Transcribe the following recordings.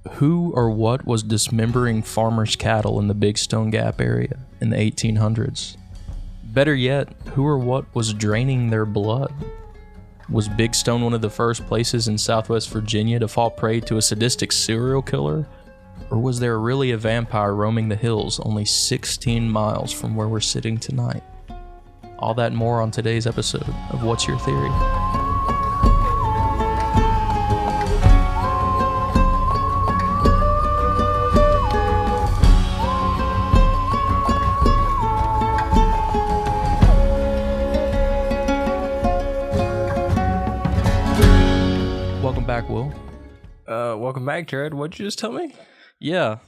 who or what was dismembering farmers' cattle in the Big Stone Gap area in the 1800s? Better yet, who or what was draining their blood? Was Big Stone one of the first places in Southwest Virginia to fall prey to a sadistic serial killer? Or was there really a vampire roaming the hills only 16 miles from where we're sitting tonight? All that and more on today's episode of What's Your Theory? Welcome back, Will. Welcome back, Jared. What'd you just tell me? Yeah,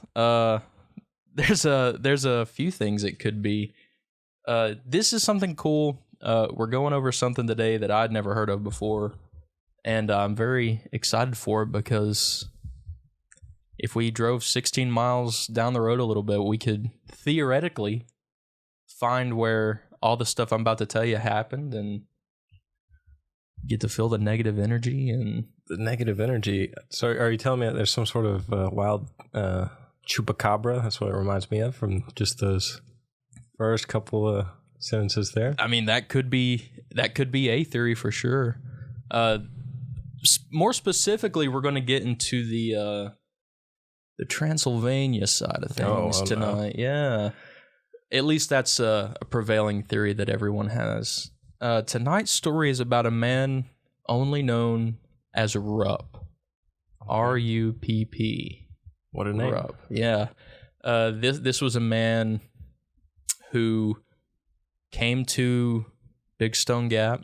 there's a few things it could be. This is something cool. We're going over something today that I'd never heard of before, and I'm very excited for it because if we drove 16 miles down the road a little bit, we could theoretically find where all the stuff I'm about to tell you happened and get to feel the negative energy and... The negative energy. So are you telling me that there's some sort of wild chupacabra? That's what it reminds me of from just those first couple of sentences there. I mean, that could be a theory for sure. More specifically, we're going to get into the Transylvania side of things tonight. No. Yeah, at least that's a prevailing theory that everyone has. Tonight's story is about a man only known as Rupp. R-U-P-P. What a name. Rupp. Yeah. This was a man who came to Big Stone Gap,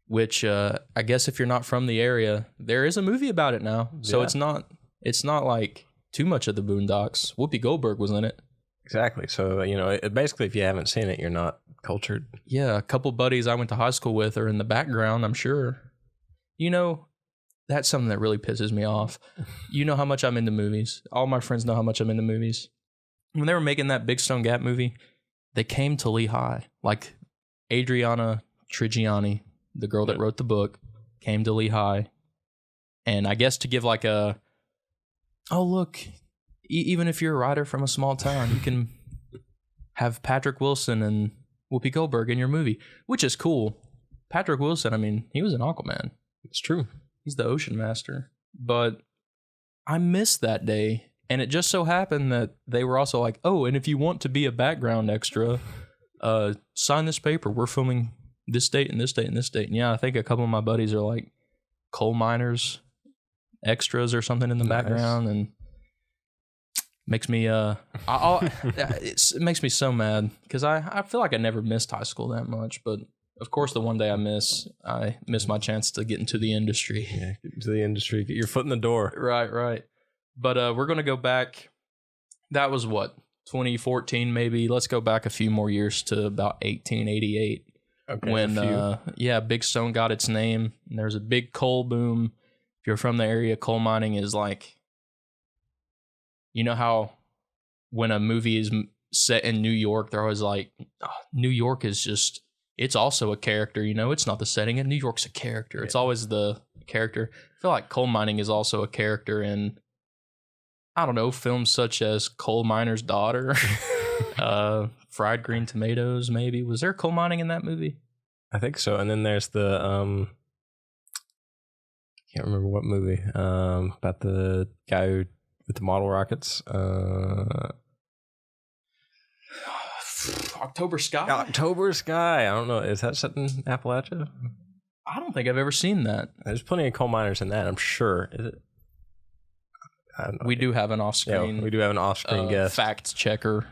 which I guess if you're not from the area, there is a movie about it now. So yeah. It's not like too much of the Boondocks. Whoopi Goldberg was in it. Exactly. So, basically if you haven't seen it, you're not cultured. Yeah, a couple buddies I went to high school with are in the background, I'm sure. That's something that really pisses me off. You know how much I'm into movies. All my friends know how much I'm into movies. When they were making that Big Stone Gap movie, they came to Lehigh. Like Adriana Trigiani, the girl that wrote the book, came to Lehigh. And I guess to give like oh, look, even if you're a writer from a small town, you can have Patrick Wilson and Whoopi Goldberg in your movie, which is cool. Patrick Wilson, I mean, he was in Aquaman. It's true. He's the ocean master. But I missed that day. And it just so happened that they were also like, oh, and if you want to be a background extra, sign this paper. We're filming this date and this date and this date. And yeah, I think a couple of my buddies are like coal miners, extras or something in the background. And makes me, it makes me so mad because I feel like I never missed high school that much. But of course, the one day I miss my chance to get into the industry. Yeah, get into the industry, get your foot in the door. Right. But we're going to go back. That was what, 2014 maybe? Let's go back a few more years to about 1888. Okay, when, Big Stone got its name. And there was a big coal boom. If you're from the area, coal mining is like, you know how when a movie is set in New York, they're always like, oh, New York is just... It's also a character, it's not the setting, and New York's a character. Yeah. It's always the character. I feel like coal mining is also a character in, I don't know, films such as Coal Miner's Daughter, Fried Green Tomatoes, maybe. Was there coal mining in that movie? I think so. And then there's the, can't remember what movie, about the guy with the model rockets. October Sky? October Sky. I don't know. Is that set in Appalachia? I don't think I've ever seen that. There's plenty of coal miners in that, I'm sure. Is it? I don't know. We do have an off-screen. Yeah, we do have an off-screen guest. Fact checker.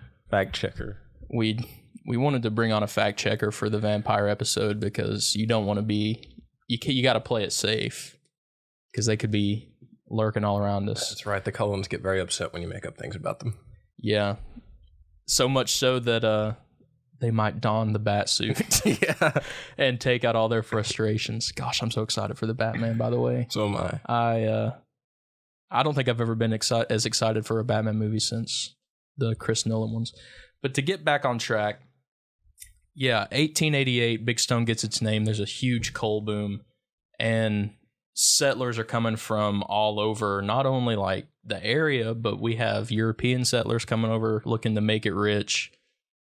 We wanted to bring on a fact checker for the vampire episode because you don't want to be... You got to play it safe because they could be lurking all around us. That's right. The Cullens get very upset when you make up things about them. Yeah. So much so that they might don the bat suit and take out all their frustrations. Gosh, I'm so excited for the Batman, by the way. So am I. I don't think I've ever been as excited for a Batman movie since the Chris Nolan ones. But to get back on track, 1888, Big Stone gets its name. There's a huge coal boom. And settlers are coming from all over, not only like the area, but we have European settlers coming over looking to make it rich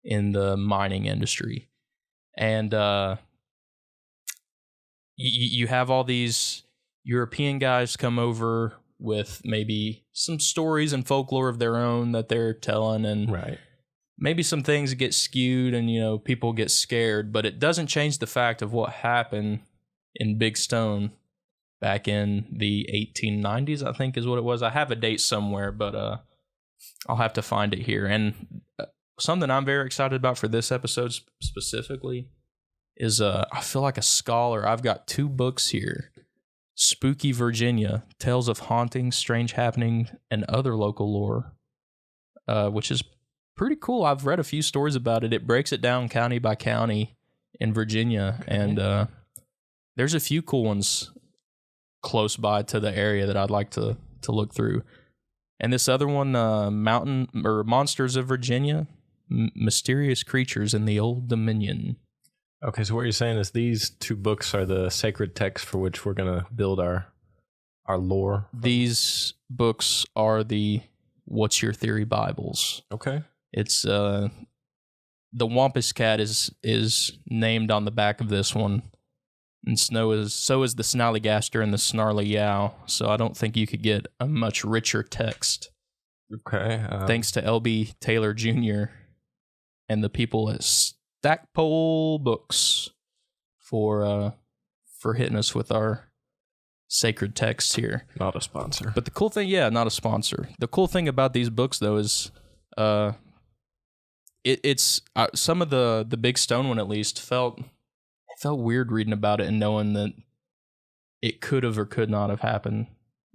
in the mining industry. And you have all these European guys come over with maybe some stories and folklore of their own that they're telling, and Right. maybe some things get skewed and, people get scared, but it doesn't change the fact of what happened in Big Stone back in the 1890s, I think is what it was. I have a date somewhere, but I'll have to find it here. And something I'm very excited about for this episode specifically is I feel like a scholar. I've got 2 books here. Spooky Virginia, Tales of Hauntings, Strange Happenings, and Other Local Lore, which is pretty cool. I've read a few stories about it. It breaks it down county by county in Virginia, and there's a few cool ones close by to the area that I'd like to look through. And this other one, Monsters of Virginia, Mysterious Creatures in the Old Dominion. Okay, so what you're saying is these 2 books are the sacred texts for which we're going to build our lore. These books are the What's Your Theory Bibles. Okay. It's the Wampus Cat is named on the back of this one, and so is the Snallygaster and the Snarly Yow. So I don't think you could get a much richer text. Okay. Thanks to L.B. Taylor Jr. and the people at Stackpole Books for hitting us with our sacred texts here. Not a sponsor. But the cool thing, not a sponsor. The cool thing about these books, though, is it's some of the Big Stone one at least felt weird reading about it and knowing that it could have or could not have happened.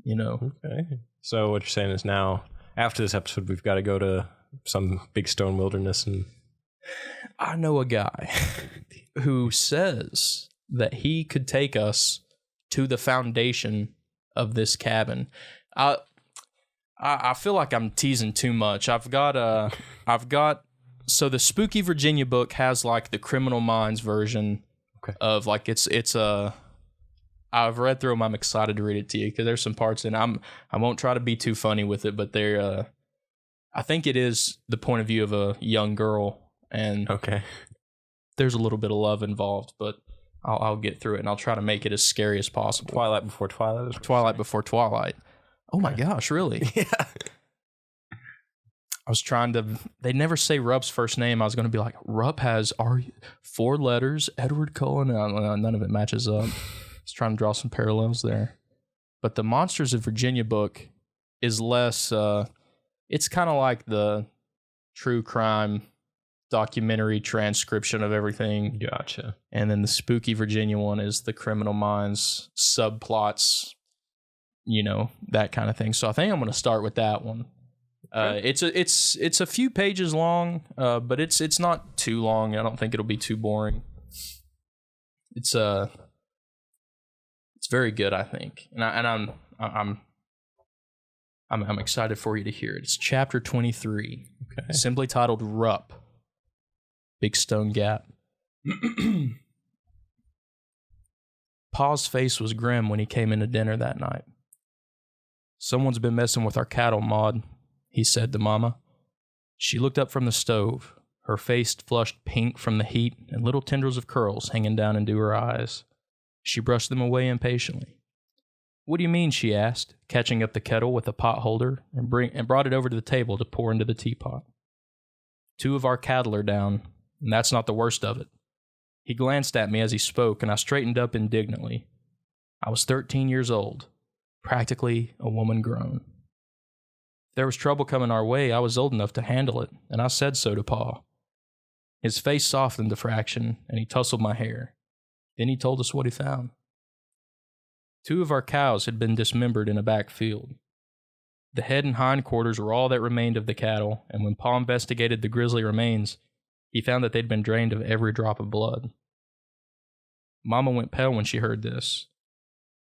Okay. So what you're saying is now, after this episode, we've got to go to some Big Stone wilderness and. I know a guy who says that he could take us to the foundation of this cabin. I feel like I'm teasing too much. So the Spooky Virginia book has like the Criminal Minds version of like I've read through them. I'm excited to read it to you because there's some parts in. I won't try to be too funny with it, but they're I think it is the point of view of a young girl. And there's a little bit of love involved, but I'll get through it and I'll try to make it as scary as possible. Twilight before Twilight. Twilight before Twilight. Oh my gosh, really? Yeah. I was trying to. They never say Rupp's first name. I was going to be like, Rupp has 4 letters. Edward Cullen. None of it matches up. I was trying to draw some parallels there. But the Monsters of Virginia book is less. It's kind of like the true crime documentary transcription of everything. Gotcha. And then the Spooky Virginia one is the Criminal Minds subplots, that kind of thing. So I think I'm going to start with that one. It's a few pages long, but it's not too long. I don't think it'll be too boring. It's very good, I think, and I'm excited for you to hear it. It's chapter 23, simply titled Rupp. Big Stone Gap. Pa's face was grim when he came into dinner that night. Someone's been messing with our cattle, Maud, he said to Mama. She looked up from the stove, her face flushed pink from the heat and little tendrils of curls hanging down into her eyes. She brushed them away impatiently. What do you mean, she asked, catching up the kettle with a pot holder and brought it over to the table to pour into the teapot. 2 of our cattle are down. And that's not the worst of it. He glanced at me as he spoke, and I straightened up indignantly. I was 13 years old, practically a woman grown. If there was trouble coming our way, I was old enough to handle it, and I said so to Pa. His face softened a fraction, and he tousled my hair. Then he told us what he found. 2 of our cows had been dismembered in a back field. The head and hindquarters were all that remained of the cattle, and when Pa investigated the grisly remains, he found that they'd been drained of every drop of blood. Mama went pale when she heard this.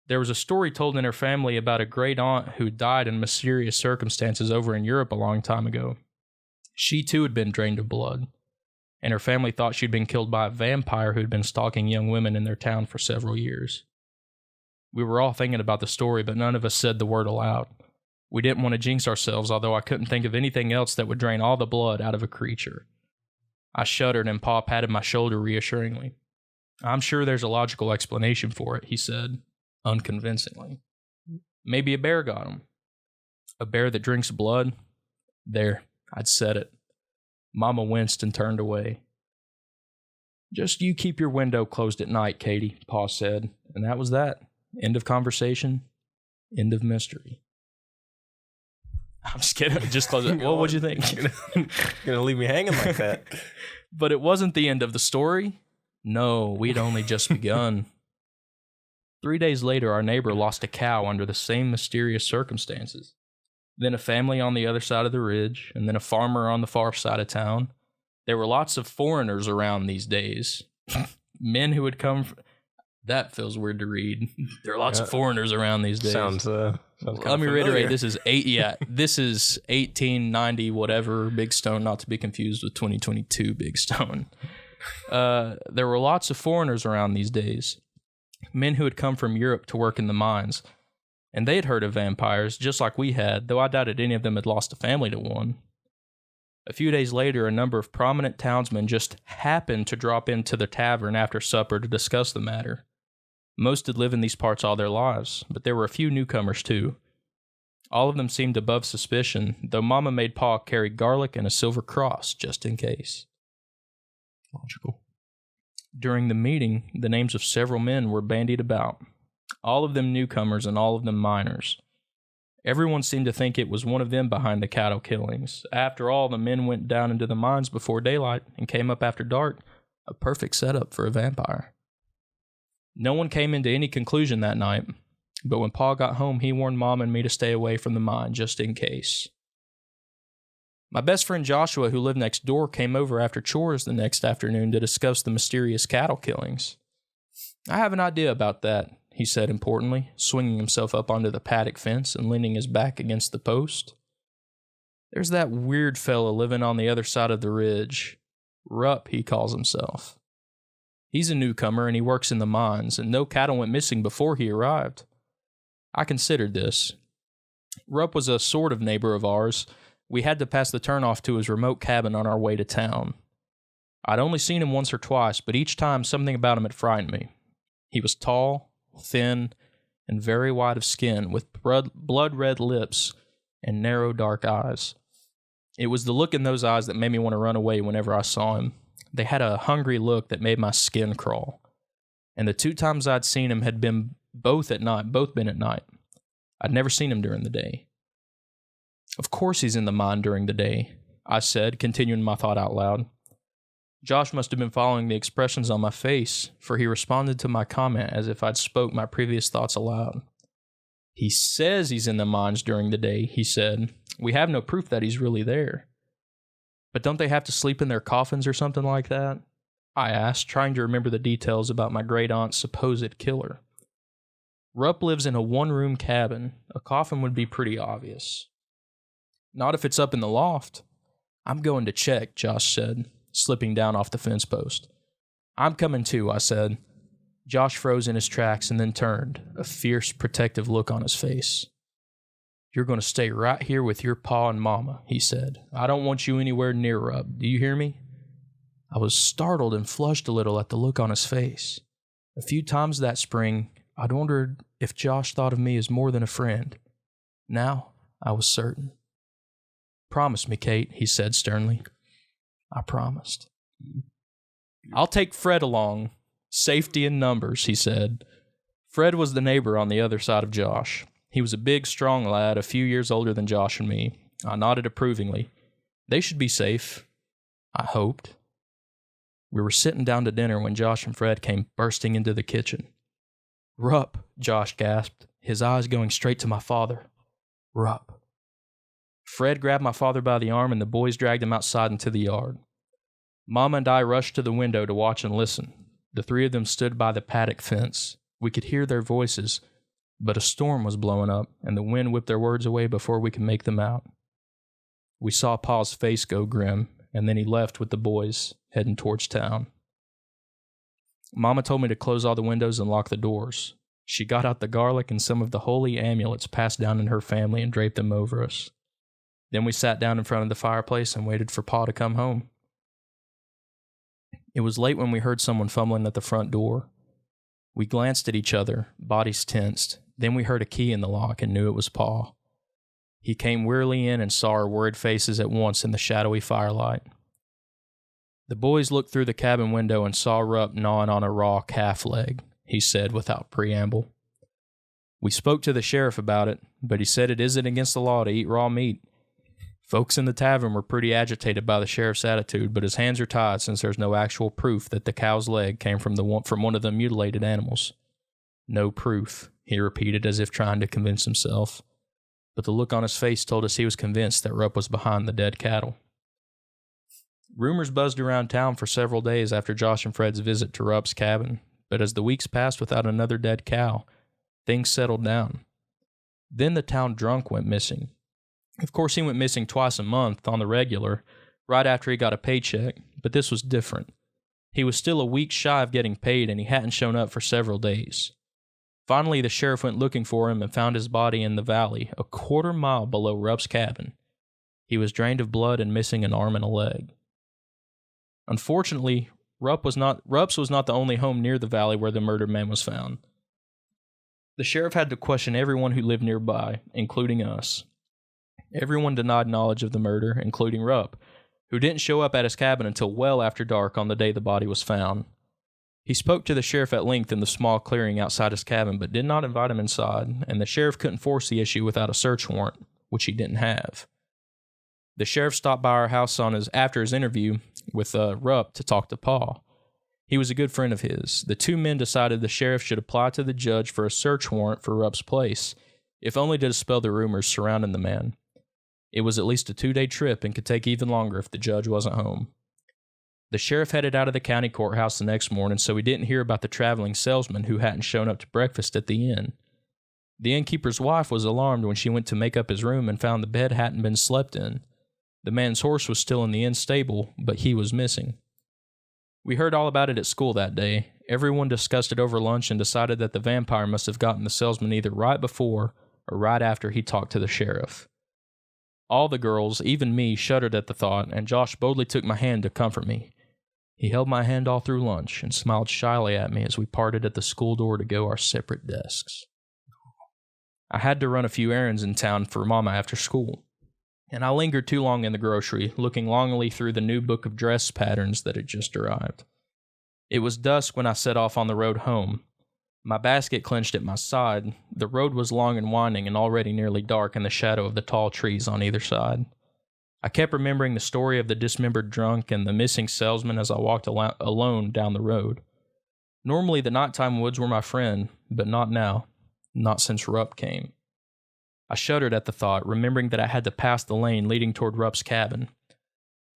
There was a story told in her family about a great aunt who died in mysterious circumstances over in Europe a long time ago. She too had been drained of blood, and her family thought she'd been killed by a vampire who'd been stalking young women in their town for several years. We were all thinking about the story, but none of us said the word aloud. We didn't want to jinx ourselves, although I couldn't think of anything else that would drain all the blood out of a creature. I shuddered and Pa patted my shoulder reassuringly. I'm sure there's a logical explanation for it, he said, unconvincingly. Maybe a bear got him. A bear that drinks blood? There, I'd said it. Mama winced and turned away. Just you keep your window closed at night, Katie, Pa said, and that was that. End of conversation. End of mystery. I'm just kidding. Just close it. What would you think? You're gonna leave me hanging like that. But it wasn't the end of the story. No, we'd only just begun. 3 days later, our neighbor lost a cow under the same mysterious circumstances. Then a family on the other side of the ridge, and then a farmer on the far side of town. There were lots of foreigners around these days. Men who had come... That feels weird to read. There are lots of foreigners around these days. Sounds Let me reiterate, this is 1890 whatever Big Stone, not to be confused with 2022 Big Stone. There were lots of foreigners around these days. Men who had come from Europe to work in the mines. And they had heard of vampires, just like we had, though I doubted any of them had lost a family to one. A few days later, a number of prominent townsmen just happened to drop into the tavern after supper to discuss the matter. Most had lived in these parts all their lives, but there were a few newcomers too. All of them seemed above suspicion, though Mama made Pa carry garlic and a silver cross just in case. logical. During the meeting, the names of several men were bandied about, all of them newcomers and all of them minors. Everyone seemed to think it was one of them behind the cattle killings. After all, the men went down into the mines before daylight and came up after dark, a perfect setup for a vampire. No one came into any conclusion that night, but when Pa got home, he warned Mom and me to stay away from the mine just in case. My best friend Joshua, who lived next door, came over after chores the next afternoon to discuss the mysterious cattle killings. I have an idea about that, he said importantly, swinging himself up onto the paddock fence and leaning his back against the post. There's that weird fella living on the other side of the ridge. Rupp, he calls himself. He's a newcomer and he works in the mines, and no cattle went missing before he arrived. I considered this. Rupp was a sort of neighbor of ours. We had to pass the turnoff to his remote cabin on our way to town. I'd only seen him once or twice, but each time something about him had frightened me. He was tall, thin, and very white of skin, with blood-red lips and narrow, dark eyes. It was the look in those eyes that made me want to run away whenever I saw him. They had a hungry look that made my skin crawl. And the 2 times I'd seen him had been both been at night. I'd never seen him during the day. Of course he's in the mine during the day, I said, continuing my thought out loud. Josh must have been following the expressions on my face, for he responded to my comment as if I'd spoke my previous thoughts aloud. He says he's in the mines during the day, he said. We have no proof that he's really there. But don't they have to sleep in their coffins or something like that? I asked, trying to remember the details about my great-aunt's supposed killer. Rupp lives in a 1-room cabin. A coffin would be pretty obvious. Not if it's up in the loft. I'm going to check, Josh said, slipping down off the fence post. I'm coming too, I said. Josh froze in his tracks and then turned, a fierce, protective look on his face. You're going to stay right here with your pa and mama, he said. I don't want you anywhere near Rupp. Do you hear me? I was startled and flushed a little at the look on his face. A few times that spring, I'd wondered if Josh thought of me as more than a friend. Now, I was certain. Promise me, Kate, he said sternly. I promised. I'll take Fred along. Safety in numbers, he said. Fred was the neighbor on the other side of Josh. He was a big, strong lad, a few years older than Josh and me. I nodded approvingly. They should be safe, I hoped. We were sitting down to dinner when Josh and Fred came bursting into the kitchen. Rupp, Josh gasped, his eyes going straight to my father. Rupp. Fred grabbed my father by the arm and the boys dragged him outside into the yard. Mama and I rushed to the window to watch and listen. The 3 of them stood by the paddock fence. We could hear their voices, but a storm was blowing up, and the wind whipped their words away before we could make them out. We saw Pa's face go grim, and then he left with the boys, heading towards town. Mama told me to close all the windows and lock the doors. She got out the garlic and some of the holy amulets passed down in her family and draped them over us. Then we sat down in front of the fireplace and waited for Pa to come home. It was late when we heard someone fumbling at the front door. We glanced at each other, bodies tensed. Then we heard a key in the lock and knew it was Pa. He came wearily in and saw our worried faces at once in the shadowy firelight. The boys looked through the cabin window and saw Rupp gnawing on a raw calf leg, he said without preamble. We spoke to the sheriff about it, but he said it isn't against the law to eat raw meat. Folks in the tavern were pretty agitated by the sheriff's attitude, but his hands are tied since there's no actual proof that the cow's leg came from one of the mutilated animals. No proof, he repeated as if trying to convince himself. But the look on his face told us he was convinced that Rupp was behind the dead cattle. Rumors buzzed around town for several days after Josh and Fred's visit to Rupp's cabin, but as the weeks passed without another dead cow, things settled down. Then the town drunk went missing. Of course, he went missing twice a month on the regular, right after he got a paycheck, but this was different. He was still a week shy of getting paid, and he hadn't shown up for several days. Finally, the sheriff went looking for him and found his body in the valley, a quarter-mile below Rupp's cabin. He was drained of blood and missing an arm and a leg. Unfortunately, Rupp's was not the only home near the valley where the murdered man was found. The sheriff had to question everyone who lived nearby, including us. Everyone denied knowledge of the murder, including Rupp, who didn't show up at his cabin until well after dark on the day the body was found. He spoke to the sheriff at length in the small clearing outside his cabin, but did not invite him inside, and the sheriff couldn't force the issue without a search warrant, which he didn't have. The sheriff stopped by our house after his interview with Rupp to talk to Pa. He was a good friend of his. The two men decided the sheriff should apply to the judge for a search warrant for Rupp's place, if only to dispel the rumors surrounding the man. It was at least a 2-day trip and could take even longer if the judge wasn't home. The sheriff headed out of the county courthouse the next morning, so we didn't hear about the traveling salesman who hadn't shown up to breakfast at the inn. The innkeeper's wife was alarmed when she went to make up his room and found the bed hadn't been slept in. The man's horse was still in the inn stable, but he was missing. We heard all about it at school that day. Everyone discussed it over lunch and decided that the vampire must have gotten the salesman either right before or right after he talked to the sheriff. All the girls, even me, shuddered at the thought, and Josh boldly took my hand to comfort me. He held my hand all through lunch and smiled shyly at me as we parted at the school door to go our separate desks. I had to run a few errands in town for Mama after school, and I lingered too long in the grocery, looking longingly through the new book of dress patterns that had just arrived. It was dusk when I set off on the road home. My basket clenched at my side. The road was long and winding and already nearly dark in the shadow of the tall trees on either side. I kept remembering the story of the dismembered drunk and the missing salesman as I walked alone down the road. Normally the nighttime woods were my friend, but not now, not since Rupp came. I shuddered at the thought, remembering that I had to pass the lane leading toward Rupp's cabin.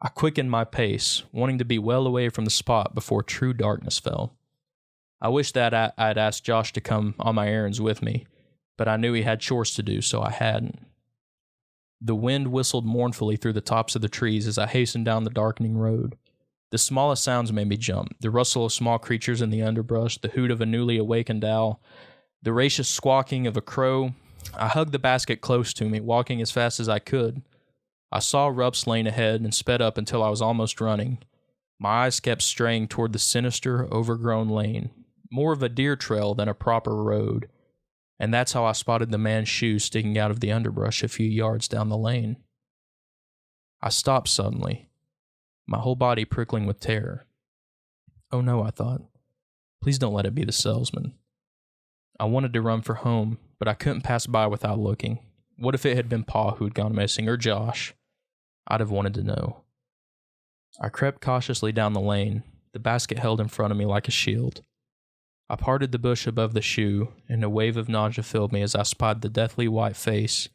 I quickened my pace, wanting to be well away from the spot before true darkness fell. I wished that I'd asked Josh to come on my errands with me, but I knew he had chores to do, so I hadn't. The wind whistled mournfully through the tops of the trees as I hastened down the darkening road. The smallest sounds made me jump, the rustle of small creatures in the underbrush, the hoot of a newly awakened owl, the raucous squawking of a crow. I hugged the basket close to me, walking as fast as I could. I saw Rupp's lane ahead and sped up until I was almost running. My eyes kept straying toward the sinister, overgrown lane, more of a deer trail than a proper road, and that's how I spotted the man's shoes sticking out of the underbrush a few yards down the lane. I stopped suddenly, my whole body prickling with terror. Oh no, I thought. Please don't let it be the salesman. I wanted to run for home, but I couldn't pass by without looking. What if it had been Pa who'd gone missing, or Josh? I'd have wanted to know. I crept cautiously down the lane, the basket held in front of me like a shield. I parted the bush above the shoe, and a wave of nausea filled me as I spied the deathly white face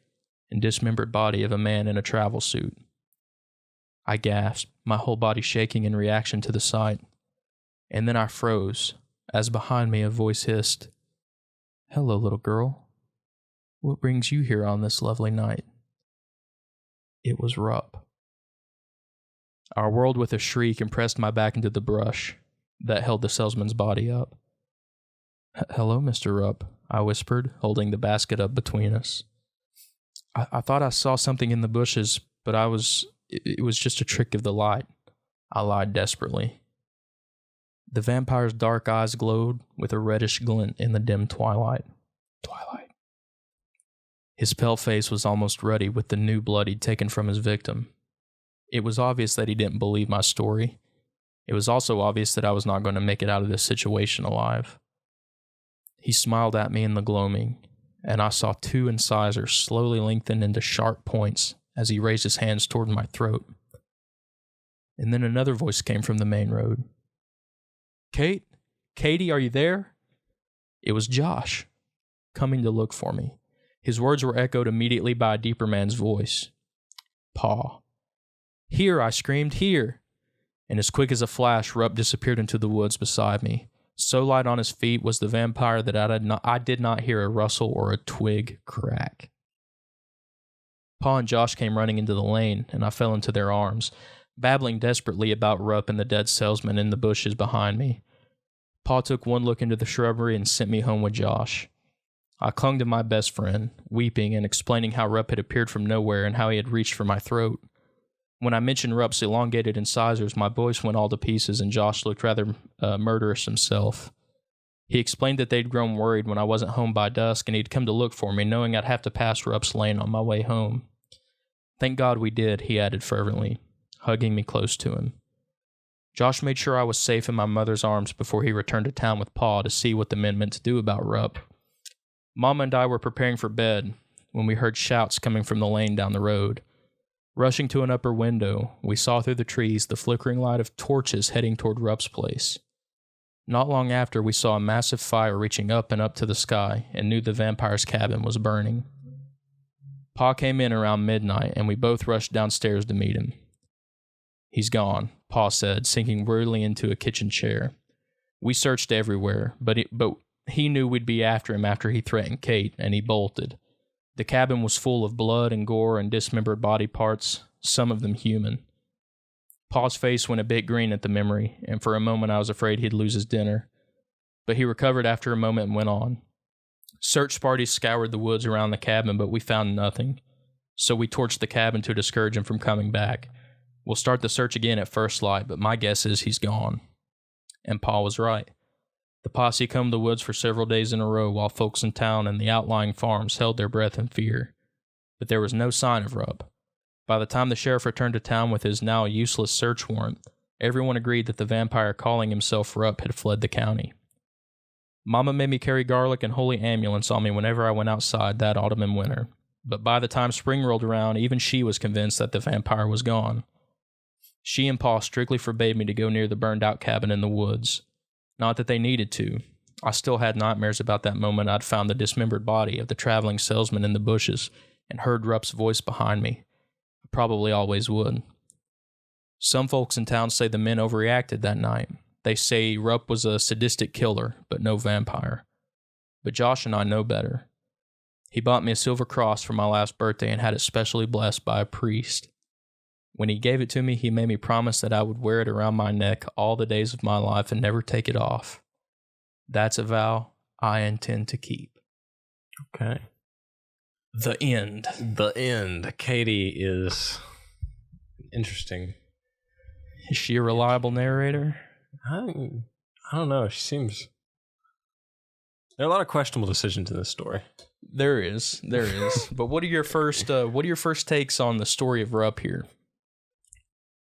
and dismembered body of a man in a travel suit. I gasped, my whole body shaking in reaction to the sight, and then I froze, as behind me a voice hissed, "Hello, little girl. What brings you here on this lovely night?" It was Rupp. I whirled with a shriek and pressed my back into the brush that held the salesman's body up. Hello, Mr. Rupp, I whispered, holding the basket up between us. I thought I saw something in the bushes, but it was just a trick of the light. I lied desperately. The vampire's dark eyes glowed with a reddish glint in the dim twilight. His pale face was almost ruddy with the new blood he'd taken from his victim. It was obvious that he didn't believe my story. It was also obvious that I was not going to make it out of this situation alive. He smiled at me in the gloaming, and I saw 2 incisors slowly lengthen into sharp points as he raised his hands toward my throat. And then another voice came from the main road. Kate? Katie, are you there? It was Josh, coming to look for me. His words were echoed immediately by a deeper man's voice. Pa. Here, I screamed, here! And as quick as a flash, Rupp disappeared into the woods beside me. So light on his feet was the vampire that I did not hear a rustle or a twig crack. Pa and Josh came running into the lane, and I fell into their arms, babbling desperately about Rupp and the dead salesman in the bushes behind me. Pa took one look into the shrubbery and sent me home with Josh. I clung to my best friend, weeping and explaining how Rupp had appeared from nowhere and how he had reached for my throat. When I mentioned Rupp's elongated incisors, my voice went all to pieces and Josh looked rather murderous himself. He explained that they'd grown worried when I wasn't home by dusk and he'd come to look for me, knowing I'd have to pass Rupp's lane on my way home. Thank God we did, he added fervently, hugging me close to him. Josh made sure I was safe in my mother's arms before he returned to town with Pa to see what the men meant to do about Rupp. Mama and I were preparing for bed when we heard shouts coming from the lane down the road. Rushing to an upper window, we saw through the trees the flickering light of torches heading toward Rupp's place. Not long after, we saw a massive fire reaching up and up to the sky and knew the vampire's cabin was burning. Pa came in around midnight, and we both rushed downstairs to meet him. He's gone, Pa said, sinking wearily into a kitchen chair. We searched everywhere, but he knew we'd be after him after he threatened Kate, and he bolted. The cabin was full of blood and gore and dismembered body parts, some of them human. Pa's face went a bit green at the memory, and for a moment I was afraid he'd lose his dinner. But he recovered after a moment and went on. Search parties scoured the woods around the cabin, but we found nothing. So we torched the cabin to discourage him from coming back. We'll start the search again at first light, but my guess is he's gone. And Pa was right. The posse combed the woods for several days in a row while folks in town and the outlying farms held their breath in fear. But there was no sign of Rupp. By the time the sheriff returned to town with his now useless search warrant, everyone agreed that the vampire calling himself Rupp had fled the county. Mama made me carry garlic and holy ambulance on me whenever I went outside that autumn and winter. But by the time spring rolled around, even she was convinced that the vampire was gone. She and Pa strictly forbade me to go near the burned-out cabin in the woods. Not that they needed to. I still had nightmares about that moment I'd found the dismembered body of the traveling salesman in the bushes and heard Rupp's voice behind me. I probably always would. Some folks in town say the men overreacted that night. They say Rupp was a sadistic killer, but no vampire. But Josh and I know better. He bought me a silver cross for my last birthday and had it specially blessed by a priest. When he gave it to me, he made me promise that I would wear it around my neck all the days of my life and never take it off. That's a vow I intend to keep. Okay. The end. The end. Katie is interesting. Is she a reliable narrator? I don't know. She seems... There are a lot of questionable decisions in this story. There is. But what are your first takes on the story of Rupp here?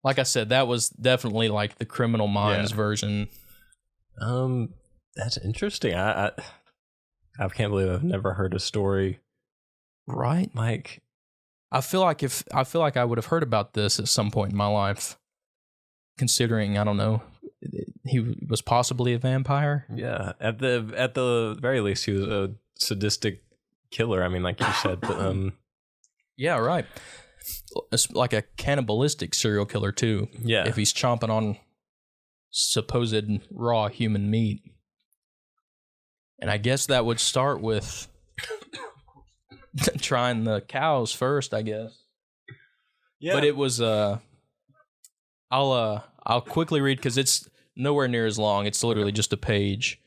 Like I said, that was definitely like the Criminal Minds version. That's interesting. I can't believe I've never heard a story. Right? Like, I feel like I would have heard about this at some point in my life, considering, I don't know, he was possibly a vampire. Yeah, at the very least, he was a sadistic killer. I mean, like you said. Yeah, right. It's like a cannibalistic serial killer too. Yeah, if he's chomping on supposed raw human meat. And I guess that would start with trying the cows first, I guess. Yeah. But it was I'll quickly read because it's nowhere near as long. It's literally just a page.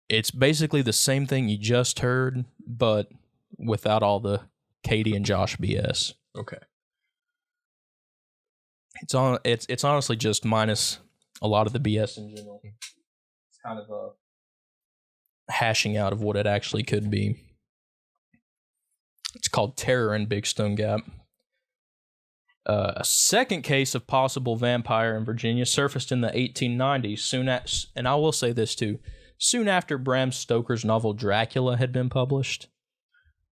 It's basically the same thing you just heard, but without all the Katie and Josh BS. Okay. It's honestly just minus a lot of the BS in general. It's kind of a hashing out of what it actually could be. It's called Terror in Big Stone Gap. A second case of possible vampire in Virginia surfaced in the 1890s. And I will say this too, soon after Bram Stoker's novel Dracula had been published.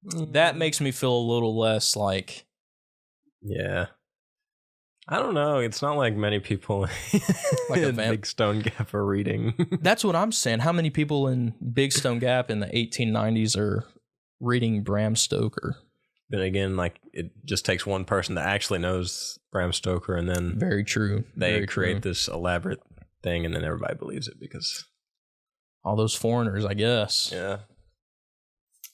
That makes me feel a little less like... Yeah. I don't know. It's not like many people like a in Big Stone Gap are reading. That's what I'm saying. How many people in Big Stone Gap in the 1890s are reading Bram Stoker? But again, like, it just takes one person that actually knows Bram Stoker, and then very true. They create this elaborate thing, and then everybody believes it because all those foreigners, I guess. Yeah.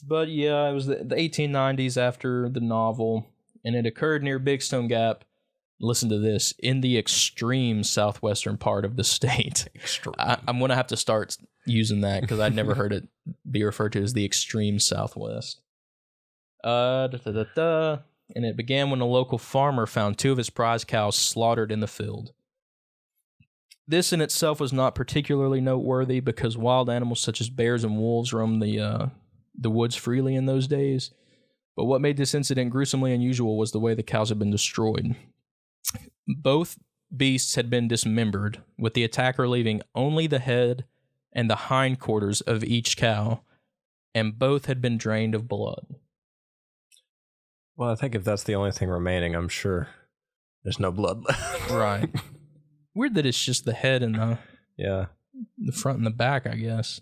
But yeah, it was the 1890s after the novel, and it occurred near Big Stone Gap. Listen to this, in the extreme southwestern part of the state. I'm going to have to start using that because I'd never heard it be referred to as the extreme southwest. And it began when a local farmer found 2 of his prize cows slaughtered in the field. This in itself was not particularly noteworthy because wild animals such as bears and wolves roamed the woods freely in those days. But what made this incident gruesomely unusual was the way the cows had been destroyed. Both beasts had been dismembered, with the attacker leaving only the head and the hindquarters of each cow, and both had been drained of blood. Well, I think if that's the only thing remaining, I'm sure there's no blood left. Right. Weird that it's just the head and the front and the back, I guess.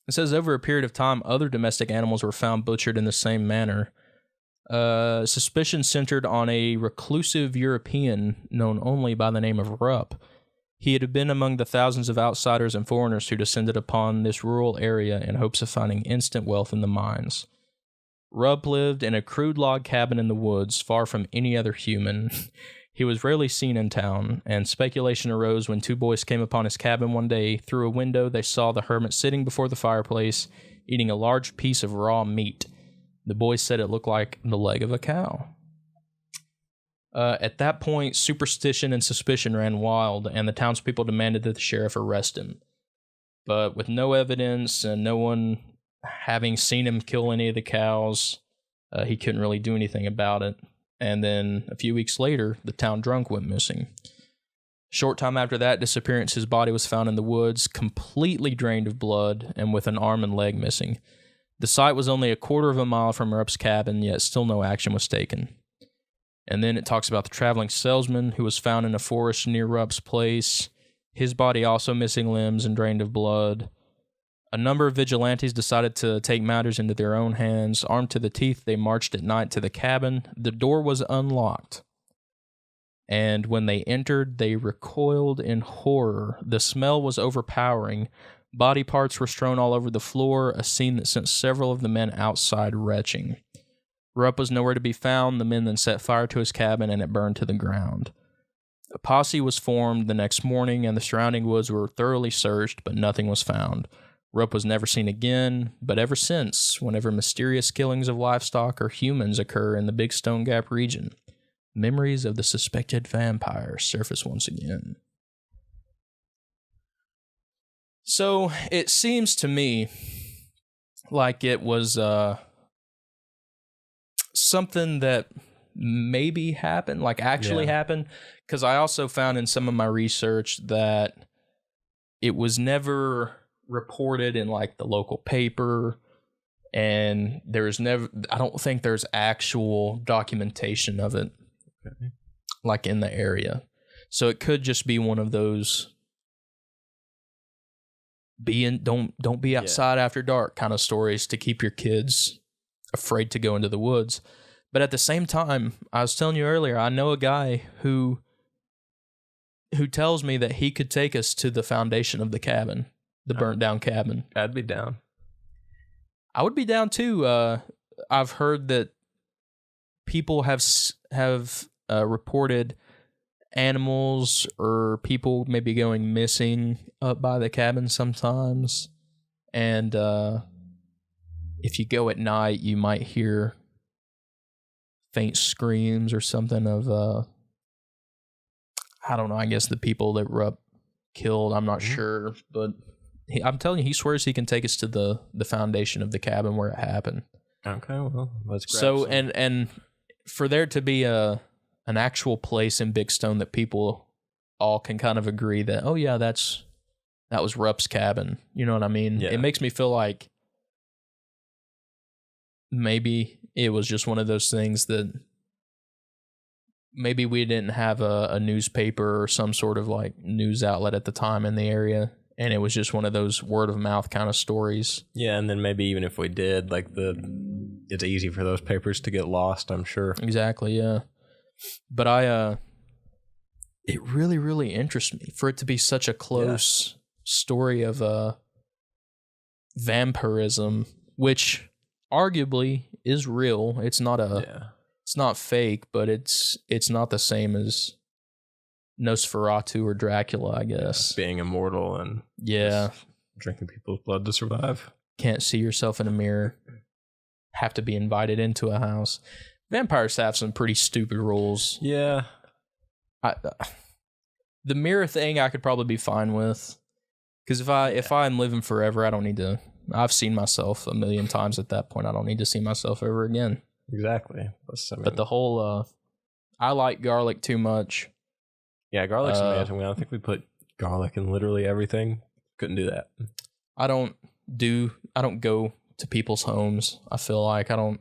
It says over a period of time, other domestic animals were found butchered in the same manner. Suspicion centered on a reclusive European known only by the name of Rupp. He had been among the thousands of outsiders and foreigners who descended upon this rural area in hopes of finding instant wealth in the mines. Rupp lived in a crude log cabin in the woods, far from any other human. He was rarely seen in town, and speculation arose when 2 boys came upon his cabin one day. Through a window, they saw the hermit sitting before the fireplace, eating a large piece of raw meat. The boys said it looked like the leg of a cow. At that point, superstition and suspicion ran wild, and the townspeople demanded that the sheriff arrest him. But with no evidence and no one having seen him kill any of the cows, he couldn't really do anything about it. And then a few weeks later, the town drunk went missing. Short time after that disappearance, his body was found in the woods, completely drained of blood and with an arm and leg missing. The site was only a quarter of a mile from Rupp's cabin, yet still no action was taken. And then it talks about the traveling salesman who was found in a forest near Rupp's place, his body also missing limbs and drained of blood. A number of vigilantes decided to take matters into their own hands. Armed to the teeth, they marched at night to the cabin. The door was unlocked, and when they entered, they recoiled in horror. The smell was overpowering. Body parts were strewn all over the floor, a scene that sent several of the men outside retching. Rupp was nowhere to be found. The men then set fire to his cabin, and it burned to the ground. A posse was formed the next morning, and the surrounding woods were thoroughly searched, but nothing was found. Rupp was never seen again, but ever since, whenever mysterious killings of livestock or humans occur in the Big Stone Gap region, memories of the suspected vampire surface once again. So it seems to me like it was something that maybe happened, like actually happened, because I also found in some of my research that it was never reported in like the local paper, and there's never, I don't think there's actual documentation of it like in the area. So it could just be one of those don't be outside after dark kind of stories to keep your kids afraid to go into the woods. But at the same time, I was telling you earlier, I know a guy who tells me that he could take us to the foundation of the cabin, the burnt down cabin. I'd be down. I would be down too. I've heard that people have reported animals or people maybe going missing up by the cabin sometimes, And if you go at night, you might hear faint screams or something of I don't know, I guess the people that Rupp killed. I'm not sure, but I'm telling you, he swears he can take us to the foundation of the cabin where it happened. Okay, well, let's grab So some. and for there to be an actual place in Big Stone that people all can kind of agree that, oh yeah, that was Rupp's cabin. You know what I mean? Yeah. It makes me feel like maybe it was just one of those things that maybe we didn't have a newspaper or some sort of like news outlet at the time in the area, and it was just one of those word of mouth kind of stories. Yeah, and then maybe even if we did, like it's easy for those papers to get lost, I'm sure. Exactly, yeah. But it really, really interests me for it to be such a close story of vampirism, which arguably is real. It's not it's not fake, but it's not the same as Nosferatu or Dracula, I guess. Being immortal and drinking people's blood to survive. Can't see yourself in a mirror. Have to be invited into a house. Vampires have some pretty stupid rules. Yeah. The mirror thing I could probably be fine with. Because if I'm living forever, I don't need to. I've seen myself a million times at that point. I don't need to see myself ever again. Exactly. But the whole, I like garlic too much. Yeah, garlic's amazing. I don't think we put garlic in literally everything. Couldn't do that. I don't go to people's homes. I feel like I don't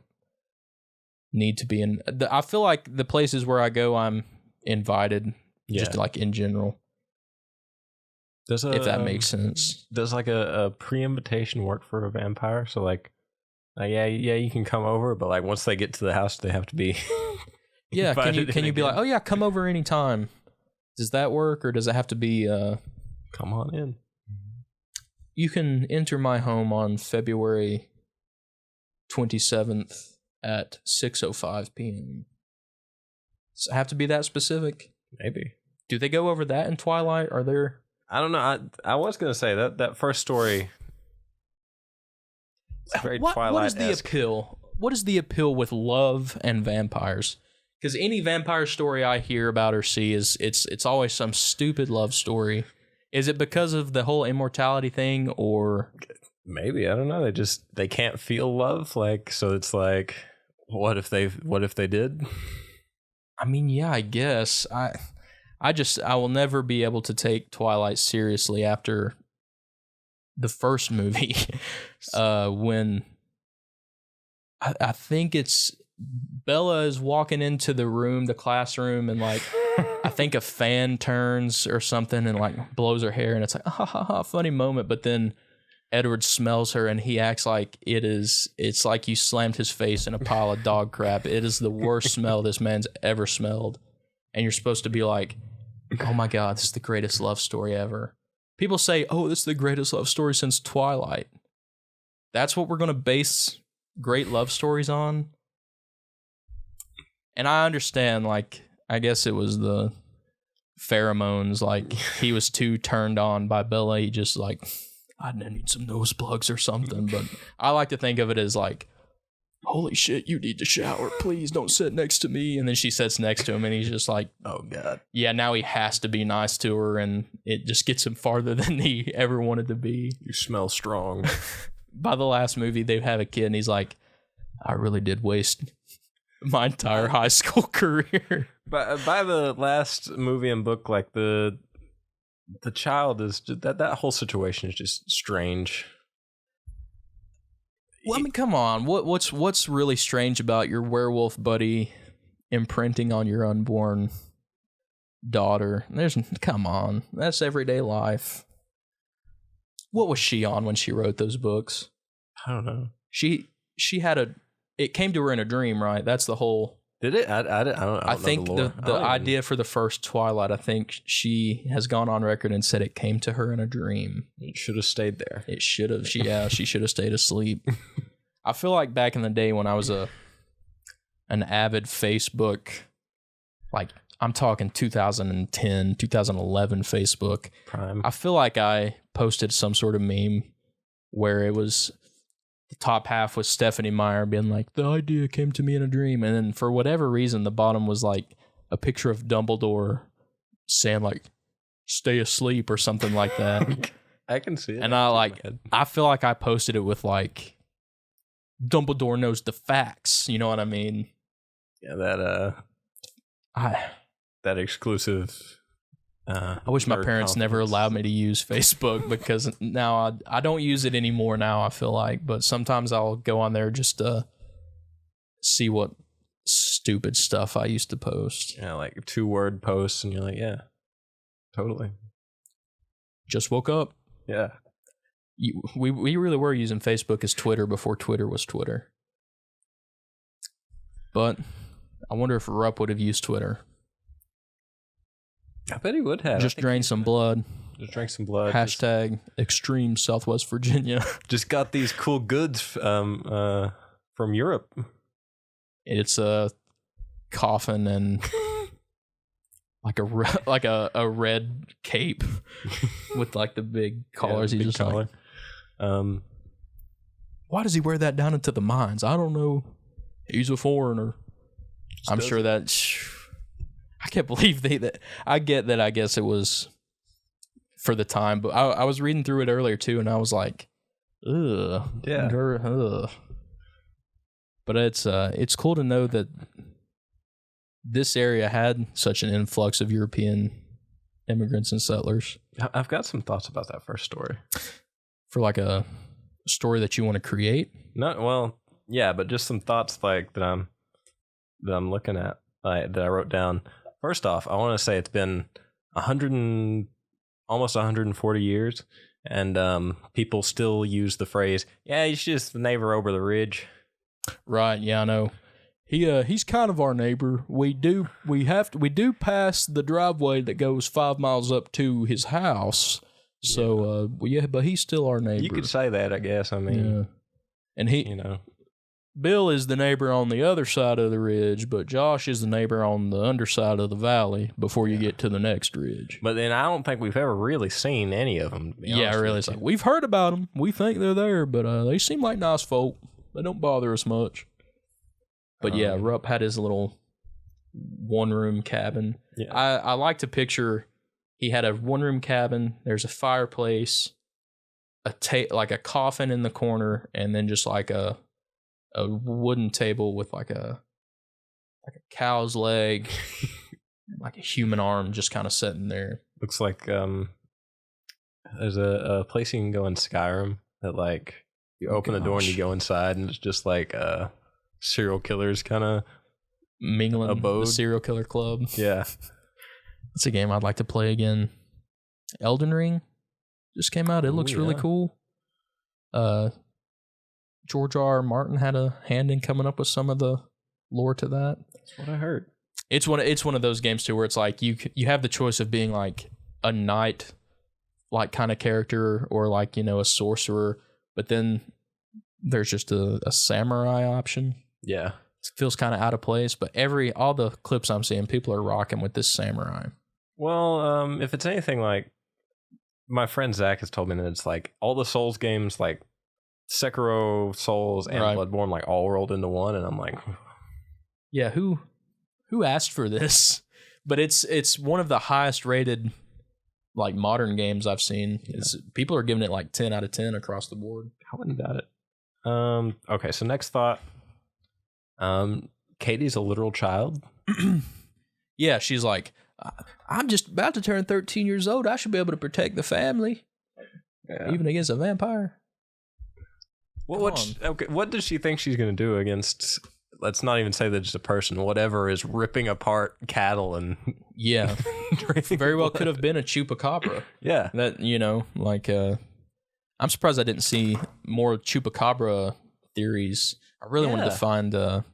need to be in. I feel like the places where I go, I'm invited. Just like in general. If that makes sense. Does like a pre-invitation work for a vampire? So like yeah, you can come over, but like once they get to the house, they have to be. Yeah, can you be like, oh yeah, come over anytime? Does that work, or does it have to be? Come on in. You can enter my home on February 27th at 6:05 p.m. Does it have to be that specific? Maybe. Do they go over that in Twilight? Are there? I don't know. I was gonna say that first story. What is the appeal? What is the appeal with love and vampires? Because any vampire story I hear about or see it's always some stupid love story. Is it because of the whole immortality thing, or maybe I don't know? They can't feel love, like, so it's like, what if they did? I mean, yeah, I guess I will never be able to take Twilight seriously after the first movie. When I think it's Bella is walking into the classroom, and like I think a fan turns or something and like blows her hair, and it's like funny moment. But then Edward smells her and he acts like it's like you slammed his face in a pile of dog crap. It is the worst smell this man's ever smelled, and you're supposed to be like, oh my God, this is the greatest love story ever. People say, oh, this is the greatest love story since Twilight. That's what we're going to base great love stories on? And I understand, like, I guess it was the pheromones, like, he was too turned on by Bella. He just, like, I need some nose plugs or something. But I like to think of it as, like, holy shit, you need to shower. Please don't sit next to me. And then she sits next to him, and he's just like, oh, God. Yeah, now he has to be nice to her, and it just gets him farther than he ever wanted to be. You smell strong. By the last movie, they have a kid, and he's like, I really did waste my entire high school career. But by the last movie and book, like the child is just, that whole situation is just strange. Well, I mean, come on. What's really strange about your werewolf buddy imprinting on your unborn daughter? Come on. That's everyday life. What was she on when she wrote those books? I don't know. She had it came to her in a dream, right? That's the whole. Did it? I don't I think the idea for the first Twilight, I think she has gone on record and said it came to her in a dream. It should have stayed there. It should have. She should have stayed asleep. I feel like back in the day when I was an avid Facebook, like I'm talking 2010, 2011 Facebook. Prime. I feel like I posted some sort of meme where it was the top half was Stephanie Meyer being like, the idea came to me in a dream. And then for whatever reason, the bottom was like a picture of Dumbledore saying like, stay asleep or something like that. I can see it. And I feel like I posted it with like, Dumbledore knows the facts. You know what I mean? Yeah, that exclusive. I wish my parents never allowed me to use Facebook because now I don't use it anymore now, I feel like. But sometimes I'll go on there just to see what stupid stuff I used to post. Yeah, like 2-word posts, and you're like, yeah, totally. Just woke up. Yeah. We really were using Facebook as Twitter before Twitter was Twitter. But I wonder if Rupp would have used Twitter. I bet he would have. Just drain some blood. Just drank some blood. Hashtag extreme Southwest Virginia. Just got these cool goods from Europe. It's a coffin and like a red cape with like the big collars. Yeah, He's just collar. Like, why does he wear that down into the mines? I don't know. He's a foreigner. I'm sure that. I can't believe that. I get that. I guess it was for the time, but I was reading through it earlier too, and I was like, ugh. Yeah. Ugh. But it's cool to know that this area had such an influx of European immigrants and settlers. I've got some thoughts about that first story. For like a story that you want to create? Yeah, but just some thoughts like that I'm looking at, that I wrote down. First off, I want to say it's been almost 140 years, and people still use the phrase, "Yeah, he's just the neighbor over the ridge." Right? Yeah, I know. He's kind of our neighbor. We do pass the driveway that goes 5 miles up to his house. So but he's still our neighbor. You could say that, I guess. I mean, yeah. And Bill is the neighbor on the other side of the ridge, but Josh is the neighbor on the underside of the valley before you get to the next ridge. But then I don't think we've ever really seen any of them. Really. We've heard about them. We think they're there, but they seem like nice folk. They don't bother us much. But yeah, Rupp had his little one-room cabin. Yeah. I like to picture he had a one-room cabin. There's a fireplace, like a coffin in the corner, and then just like a wooden table with like a cow's leg, like a human arm just kind of sitting there. Looks like there's a place you can go in Skyrim that like you open the door and you go inside and it's just like serial killers kind of mingling abode. The serial killer club. Yeah. It's a game I'd like to play again. Elden Ring just came out. It looks really cool. George R. Martin had a hand in coming up with some of the lore to that. That's what I heard. It's one of those games too where it's like you have the choice of being like a knight like kind of character or like, a sorcerer, but then there's just a samurai option. Yeah. It feels kind of out of place, but all the clips I'm seeing, people are rocking with this samurai. Well, if it's anything like my friend Zach has told me that it's like all the Souls games, like Sekiro, Souls, and Bloodborne, like all rolled into one, and I'm like, yeah, who asked for this? But it's one of the highest rated like modern games I've seen. Yeah. People are giving it like 10 out of 10 across the board. I wouldn't doubt it. Okay, so next thought. Katie's a literal child. Yeah, she's like, I'm just about to turn 13 years old. I should be able to protect the family, even against a vampire. What does she think she's going to do against? Let's not even say that it's a person. Whatever is ripping apart cattle and very well could have been a chupacabra. Yeah, that I'm surprised I didn't see more chupacabra theories. I really wanted to find that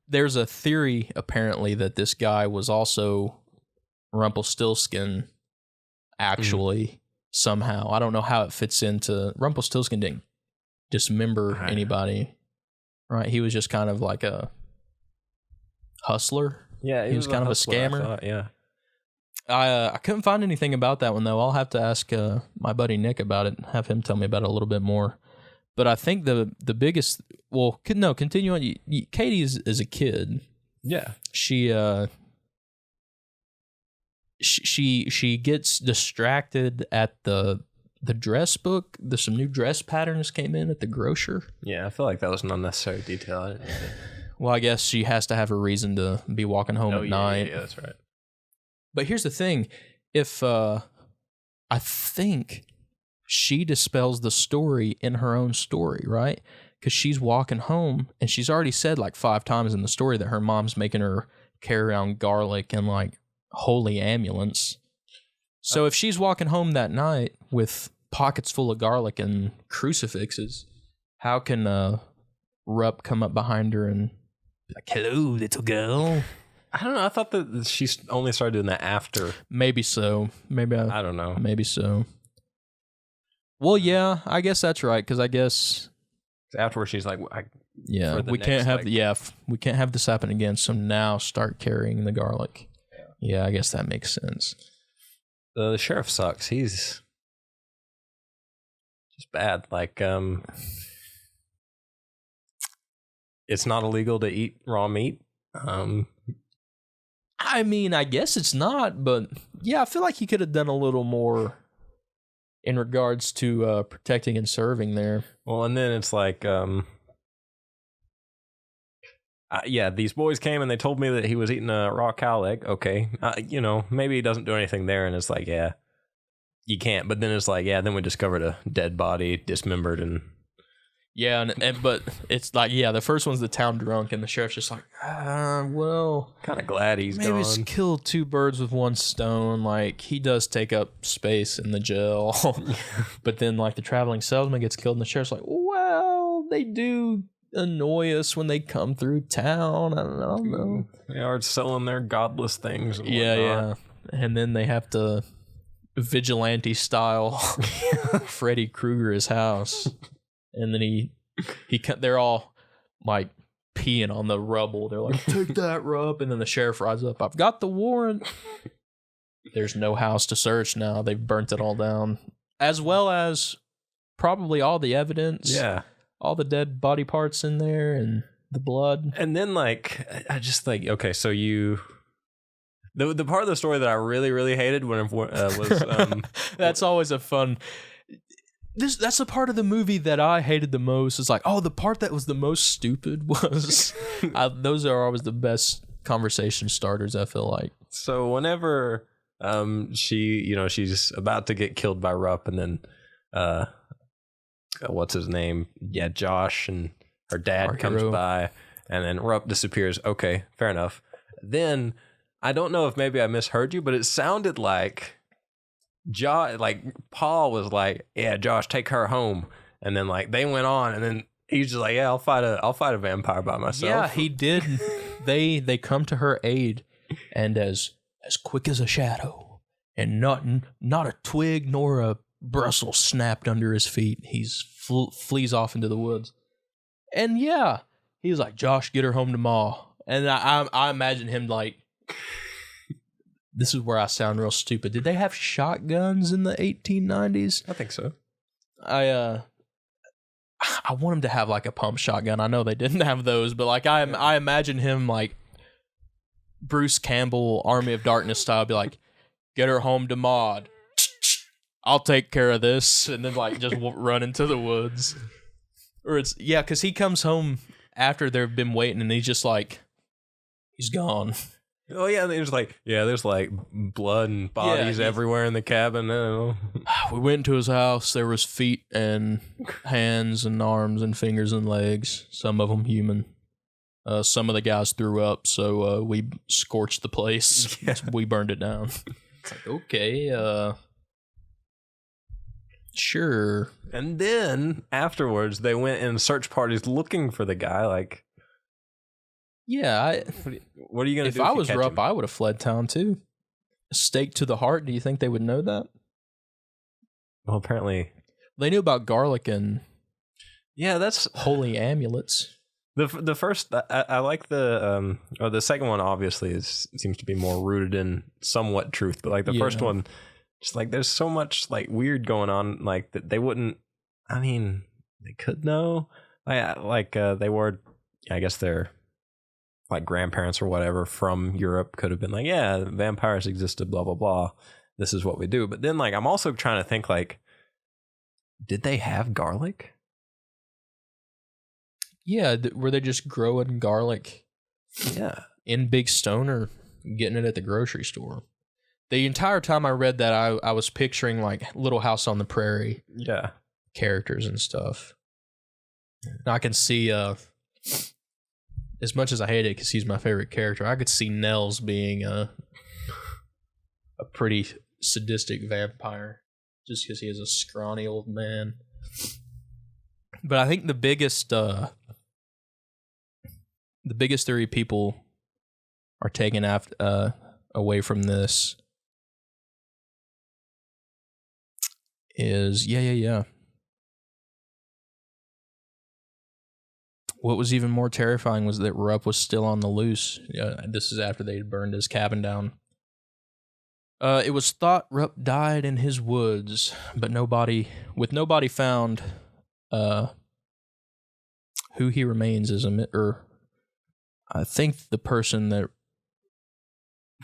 there's a theory apparently that this guy was also Rumpelstiltskin. Actually, somehow I don't know how it fits into Rumpelstiltskin didn't dismember anybody, right? He was just kind of like a hustler. Yeah, he was kind of a scammer. yeah. I couldn't find anything about that one though. I'll have to ask my buddy Nick about it. Have him tell me about it a little bit more. But I think the biggest. Well, no, continue on. Katie is a kid. Yeah. She gets distracted at the dress book. There's some new dress patterns came in at the grocer. Yeah, I feel like that was an unnecessary detail. I didn't Well, I guess she has to have a reason to be walking home at night. Yeah, that's right. But here's the thing. If I think she dispels the story in her own story, right? Because she's walking home and she's already said like 5 times in the story that her mom's making her carry around garlic and like holy ambulance. So if she's walking home that night with pockets full of garlic and crucifixes, how can Rupp come up behind her and be like, hello, little girl? I don't know. I thought that she only started doing that after. Maybe so. I don't know. Maybe so. Well, yeah, I guess that's right. Because I guess afterwards she's like, we can't have we can't have this happen again. So now start carrying the garlic. Yeah, I guess that makes sense. The sheriff sucks. He's just bad. Like, it's not illegal to eat raw meat. I mean, I guess it's not, but yeah, I feel like he could have done a little more in regards to protecting and serving there. Well, and then it's like, these boys came and they told me that he was eating a raw cow leg. Okay, maybe he doesn't do anything there, and it's like, yeah, you can't. But then it's like, yeah, then we discovered a dead body, dismembered, and yeah, but it's like, yeah, the first one's the town drunk, and the sheriff's just like, well, kind of glad he's gone. Maybe it's kill 2 birds with 1 stone. Like, he does take up space in the jail, but then like the traveling salesman gets killed, and the sheriff's like, well, they do annoy us when they come through town. I don't know. They are selling their godless things. And yeah, and then they have to vigilante style Freddy Krueger his house. And then they're all like peeing on the rubble. They're like, take that, Rupp. And then the sheriff rides up. I've got the warrant. There's no house to search now. They've burnt it all down. As well as probably all the evidence. Yeah. All the dead body parts in there and the blood. And then like, I just think, okay, so the part of the story that I really, really hated was... That's always a fun... That's the part of the movie that I hated the most. It's like, oh, the part that was the most stupid was... those are always the best conversation starters, I feel like. So whenever she's about to get killed by Rupp, and then what's his name? Yeah, Josh and her dad comes by, and then Rupp disappears. Okay, fair enough. Then, I don't know if maybe I misheard you, but it sounded like... Paul was like, yeah, Josh, take her home, and then like they went on, and then he's just like, yeah, I'll fight a vampire by myself. Yeah, he did. they come to her aid, and as quick as a shadow, and not a twig nor a bristle snapped under his feet. He's flees off into the woods, and yeah, he's like, Josh, get her home to Ma, and I imagine him like. This is where I sound real stupid. Did they have shotguns in the 1890s? I think so. I want him to have like a pump shotgun. I know they didn't have those, but like I imagine him like Bruce Campbell, Army of Darkness style, be like, get her home to Maud. I'll take care of this, and then like just run into the woods. Or because he comes home after they've been waiting, and he's just like, he's gone. Oh yeah, there's like blood and bodies everywhere in the cabin. I don't know. We went to his house. There was feet and hands and arms and fingers and legs. Some of them human. Some of the guys threw up, so we scorched the place. Yeah. We burned it down. It's like, okay, sure. And then afterwards, they went in search parties looking for the guy. Like. Yeah, what are you gonna do? If I was Rupp, I would have fled town too. Stake to the heart. Do you think they would know that? Well, apparently they knew about garlic and that's holy amulets. The first I like the or the second one obviously seems to be more rooted in somewhat truth, but like the first one, just like there's so much like weird going on, like that they wouldn't. I mean, they could know. They were, I guess they're like grandparents or whatever from Europe could have been like, yeah, vampires existed, blah blah blah. This is what we do. But then like I'm also trying to think like, did they have garlic? Yeah, were they just growing garlic? Yeah, in Big Stone or getting it at the grocery store? The entire time I read that, I was picturing like Little House on the Prairie, characters and stuff. And I can see, as much as I hate it because he's my favorite character, I could see Nels being a pretty sadistic vampire, just because he is a scrawny old man. But I think the biggest theory people are taking away from this is what was even more terrifying was that Rupp was still on the loose. This is after they had burned his cabin down. It was thought Rupp died in his woods, but nobody found who he remains as I think the person that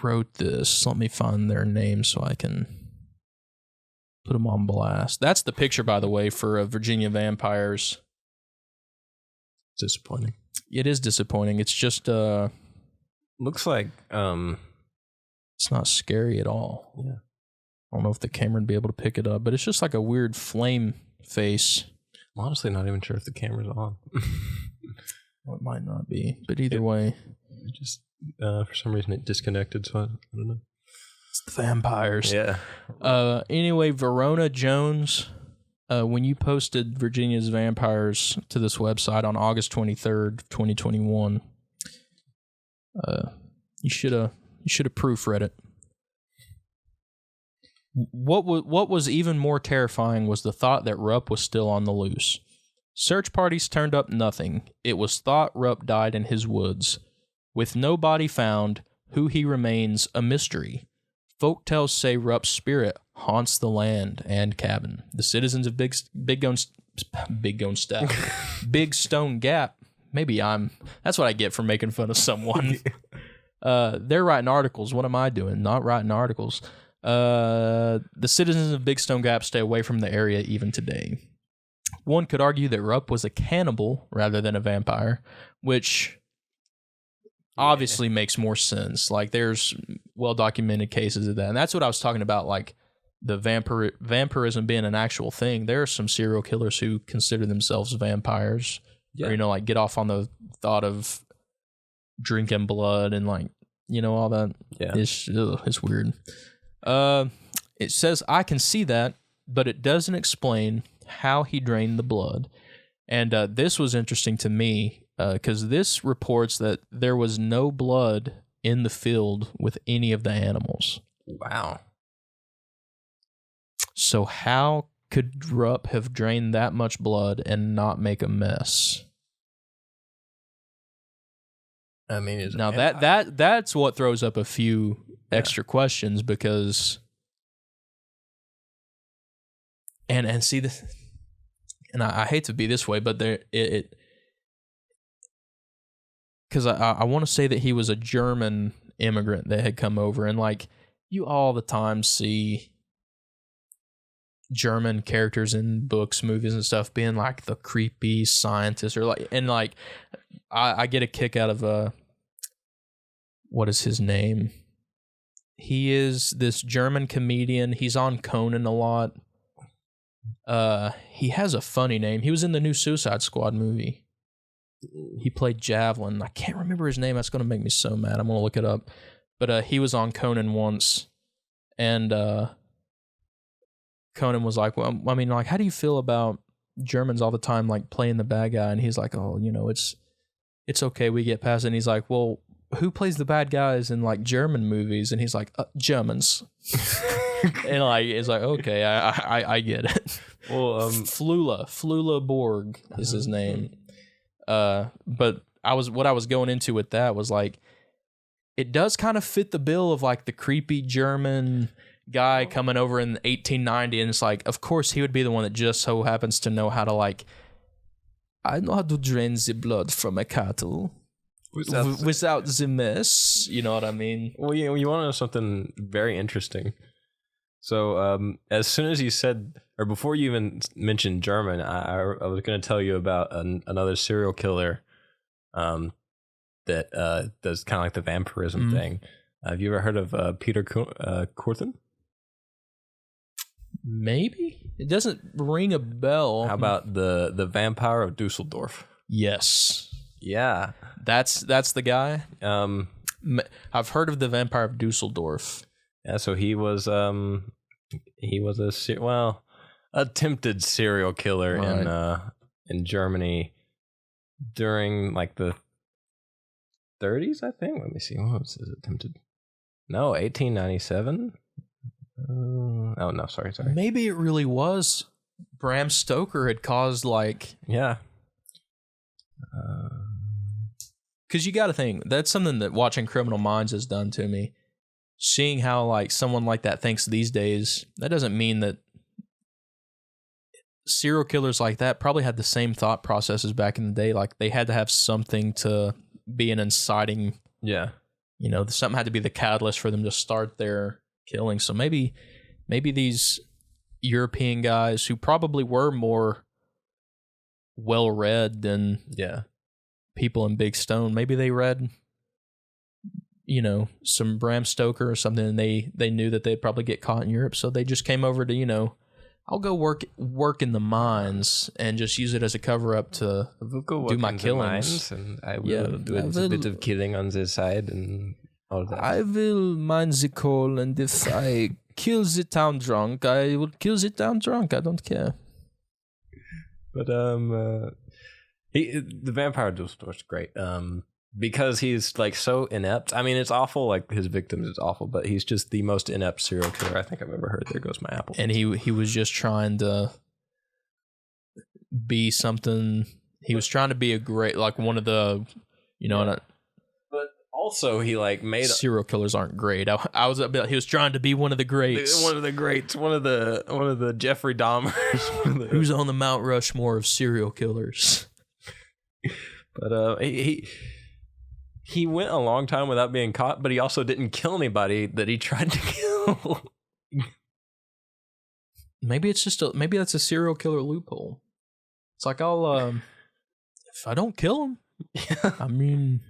wrote this, let me find their name so I can put them on blast. That's the picture, by the way, for Virginia Vampires. Disappointing. It is disappointing. It's just looks like it's not scary at all. Yeah. I don't know if the camera would be able to pick it up, but it's just like a weird flame face. I'm honestly not even sure if the camera's on. Well, it might not be, but either way. It just for some reason it disconnected, so I don't know. It's the vampires. Yeah. Anyway, Verona Jones, when you posted Virginia's Vampires to this website on August 23rd, 2021, you should have proofread it. What was even more terrifying was the thought that Rupp was still on the loose. Search parties turned up nothing. It was thought Rupp died in his woods. With no body found, who he remains a mystery. Folktales say Rupp's spirit haunts the land and cabin. The citizens of Big Stone Gap. That's what I get for making fun of someone. They're writing articles. What am I doing? Not writing articles. The citizens of Big Stone Gap stay away from the area even today. One could argue that Rupp was a cannibal rather than a vampire, which obviously makes more sense. Like, there's well-documented cases of that. And that's what I was talking about, like, the vampirism being an actual thing. There are some serial killers who consider themselves vampires. Yeah. Or, like, get off on the thought of drinking blood and, like, all that. Yeah. It's weird. It says, I can see that, but it doesn't explain how he drained the blood. And this was interesting to me because this reports that there was no blood in the field with any of the animals. Wow. So how could Rupp have drained that much blood and not make a mess? I mean, now that's what throws up a few extra questions because and see this, and I hate to be this way, but because I want to say that he was a German immigrant that had come over, and like you all the time see German characters in books, movies, and stuff being like the creepy scientist or like, and like I get a kick out of what is his name? He is this German comedian. He's on Conan a lot. He has a funny name. He was in the new Suicide Squad movie. He played Javelin. I can't remember his name. That's going to make me so mad. I'm going to look it up. But he was on Conan once. And Conan was like, well, I mean, like, how do you feel about Germans all the time, like, playing the bad guy? And he's like, oh, it's okay. We get past it. And he's like, well, who plays the bad guys in, like, German movies? And he's like, Germans. And, like, it's like, okay, I get it. Well, Flula Borg is his name. But what I was going into with that was like, it does kind of fit the bill of like the creepy German guy coming over in 1890, and it's like, of course he would be the one that just so happens to know how to like, I know how to drain the blood from a cattle without the mess. You know what I mean? Well, you want to know something very interesting. So as soon as you said, or before you even mentioned German, I was going to tell you about another serial killer that does kind of like the vampirism thing. Have you ever heard of Peter Korten? Maybe. It doesn't ring a bell. How about the Vampire of Dusseldorf? Yes. Yeah. That's the guy. I've heard of the Vampire of Dusseldorf. Yeah, so he was attempted serial killer in Germany during like the 30s, I think. Let me see. What was his attempted? No, 1897. Oh no, sorry. Maybe it really was Bram Stoker had caused like, yeah. Because you got to think that's something that watching Criminal Minds has done to me. Seeing how like someone like that thinks these days, that doesn't mean that serial killers like that probably had the same thought processes back in the day. Like they had to have something to be an inciting. Yeah. You know, something had to be the catalyst for them to start their killing. So maybe these European guys who probably were more well-read than people in Big Stone, maybe they read, you know, some Bram Stoker or something, and they knew that they'd probably get caught in Europe, so they just came over to, you know, I'll go work in the mines and just use it as a cover-up to do my killings. And I will do a bit of killing on the side and all that. I will mine the coal, and if I kill the town drunk, I will kill the town drunk. I don't care. But the Vampire Dusseldorf is great. Because he's like so inept. I mean, it's awful. Like his victims is awful, but he's just the most inept serial killer I think I've ever heard. There goes my apple. And he was just trying to be something. He was trying to be a great, like one of the, you know. Yeah. But also he like made serial killers aren't great. I was a bit. He was trying to be one of the greats. One of the greats. One of the Jeffrey Dahmers. Who's on the Mount Rushmore of serial killers? But he went a long time without being caught, but he also didn't kill anybody that he tried to kill. Maybe it's just maybe that's a serial killer loophole. It's like I'll if I don't kill him, I mean,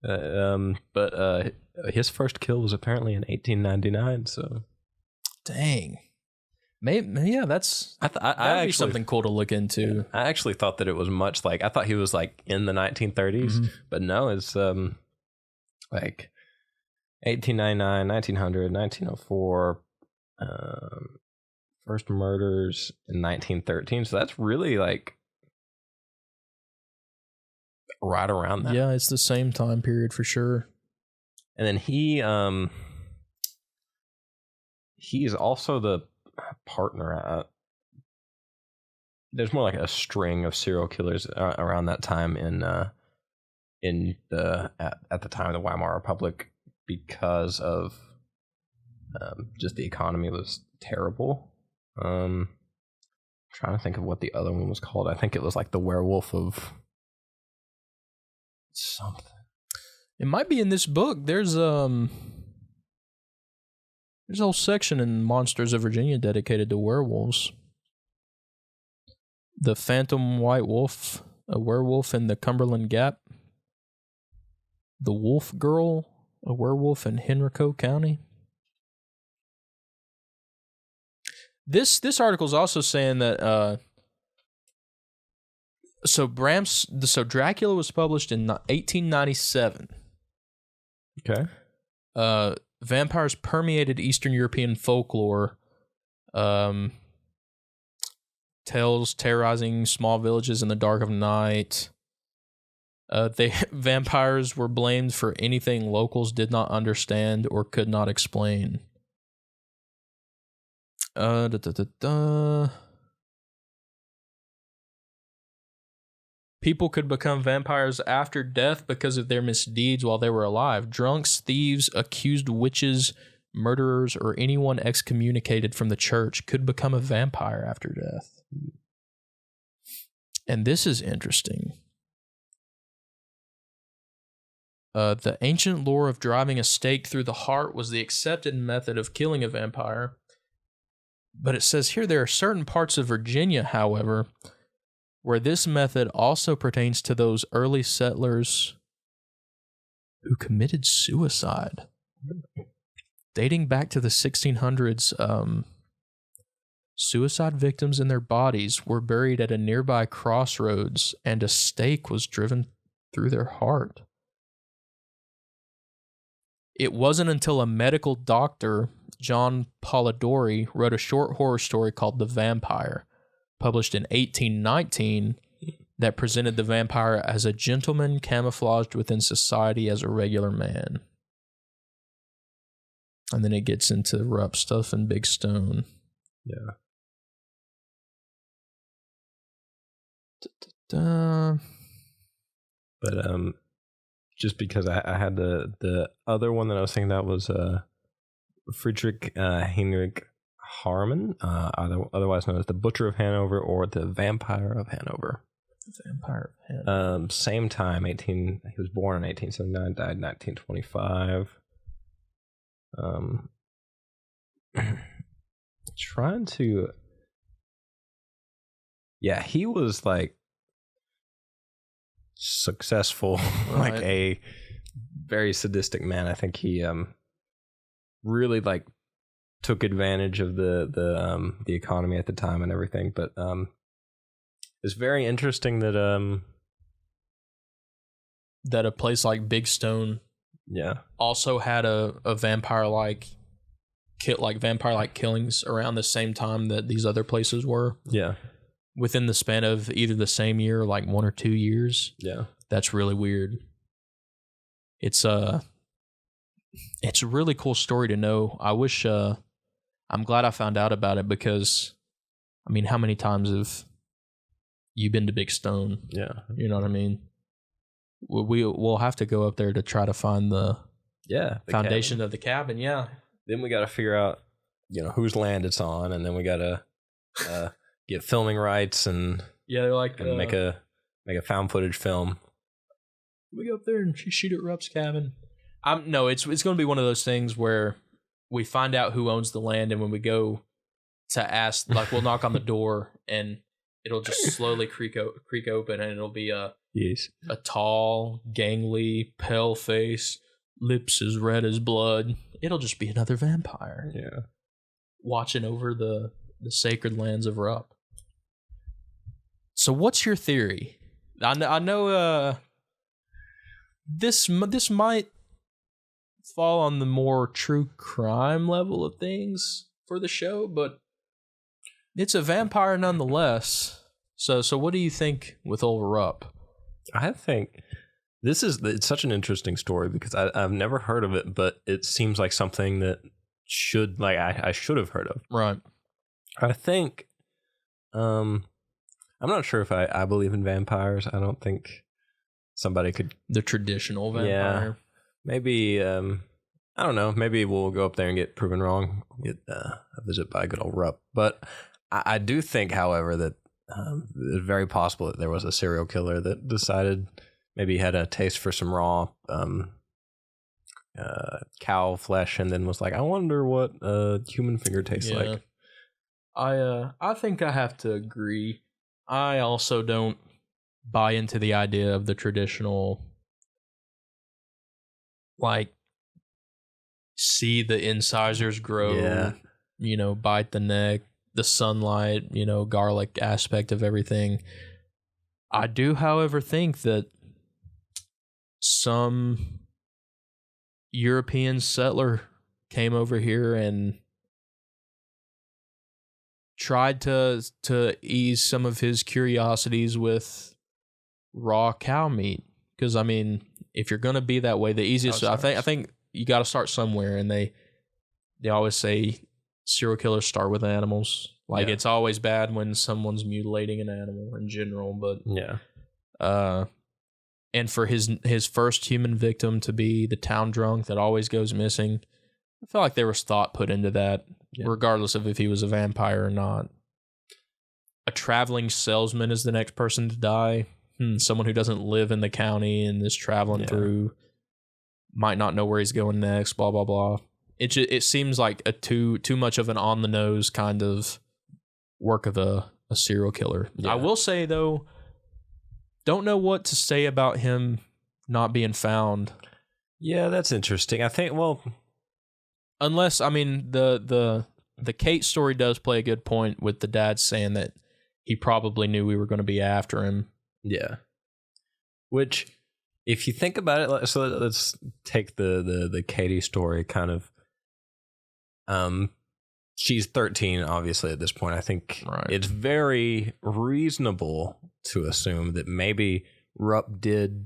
but his first kill was apparently in 1899. So, dang. Maybe, yeah, that's that'd be something cool to look into. I actually thought that it was much like, I thought he was like in the 1930s, but no, it's like 1899, 1900, 1904, first murders in 1913. So that's really like right around that. Yeah, it's the same time period for sure. And then he is also the partner at, there's more like a string of serial killers around that time at the time of the Weimar Republic, because of just the economy was terrible. Trying to think of what the other one was called. I think it was like the Werewolf of something. It might be in this book. There's a whole section in Monsters of Virginia dedicated to werewolves. The Phantom White Wolf, a werewolf in the Cumberland Gap. The Wolf Girl, a werewolf in Henrico County. This article is also saying that so Dracula was published in 1897. Okay. Vampires permeated Eastern European folklore. Tales terrorizing small villages in the dark of night. Vampires were blamed for anything locals did not understand or could not explain. People could become vampires after death because of their misdeeds while they were alive. Drunks, thieves, accused witches, murderers, or anyone excommunicated from the church could become a vampire after death. And this is interesting. The ancient lore of driving a stake through the heart was the accepted method of killing a vampire. But it says here there are certain parts of Virginia, however, where this method also pertains to those early settlers who committed suicide. Dating back to the 1600s, suicide victims and their bodies were buried at a nearby crossroads, and a stake was driven through their heart. It wasn't until a medical doctor, John Polidori, wrote a short horror story called The Vampire, published in 1819, that presented the vampire as a gentleman camouflaged within society as a regular man. And then it gets into Rupp stuff and Big Stone. Yeah. But just because I had the other one that I was thinking that was Friedrich Heinrich Harman, otherwise known as the Butcher of Hanover or the Vampire of Hanover. Vampire of Hanover. Same time, he was born in 1879, died in 1925. Trying to, yeah, he was like successful, right. like a very sadistic man. I think he really like took advantage of the economy at the time and everything. But it's very interesting that that a place like Big Stone, yeah, also had a vampire like killings around the same time that these other places were. Yeah, within the span of either the same year, or like 1 or 2 years. Yeah, that's really weird. It's a really cool story to know. I wish I'm glad I found out about it, because I mean, how many times have you been to Big Stone? Yeah, you know what I mean. We'll have to go up there to try to find the foundation cabin of the cabin. Yeah. Then we got to figure out, whose land it's on, and then we got to get filming rights and they're like and make a found footage film. We go up there and shoot at Rupp's cabin. No, it's going to be one of those things where we find out who owns the land, and when we go to ask, like, we'll knock on the door and it'll just slowly creak open, and it'll be a tall, gangly, pale face, lips as red as blood. It'll just be another vampire. Yeah, watching over the sacred lands of Rupp. So, what's your theory? I know this might fall on the more true crime level of things for the show, but it's a vampire nonetheless. So what do you think with old Rupp? I think it's such an interesting story, because I've never heard of it, but it seems like something that I should have heard of. Right. I think I'm not sure if I believe in vampires. I don't think somebody could. The traditional vampire. Yeah. Maybe I don't know. Maybe we'll go up there and get proven wrong. Get a visit by good old Rupp. But I do think, however, that it's very possible that there was a serial killer that decided maybe he had a taste for some raw cow flesh, and then was like, I wonder what a human finger tastes like. I think I have to agree. I also don't buy into the idea of the traditional, like, see the incisors grow, bite the neck, the sunlight, garlic aspect of everything. I do, however, think that some European settler came over here and tried to ease some of his curiosities with raw cow meat. Because, I mean, if you're going to be that way, the easiest, I think you got to start somewhere. And they always say serial killers start with animals. Like, it's always bad when someone's mutilating an animal in general. But And for his first human victim to be the town drunk that always goes missing, I feel like there was thought put into that, regardless of if he was a vampire or not. A traveling salesman is the next person to die. Someone who doesn't live in the county and is traveling through, might not know where he's going next, blah, blah, blah. It seems like a too much of an on-the-nose kind of work of a serial killer. I will say, though, don't know what to say about him not being found. Yeah, that's interesting. I think, well... Unless, I mean, the Kate story does play a good point with the dad saying that he probably knew we were going to be after him. Yeah. Which, if you think about it, so let's take the Katie story kind of... she's 13, obviously, at this point. I think it's very reasonable to assume that maybe Rupp did,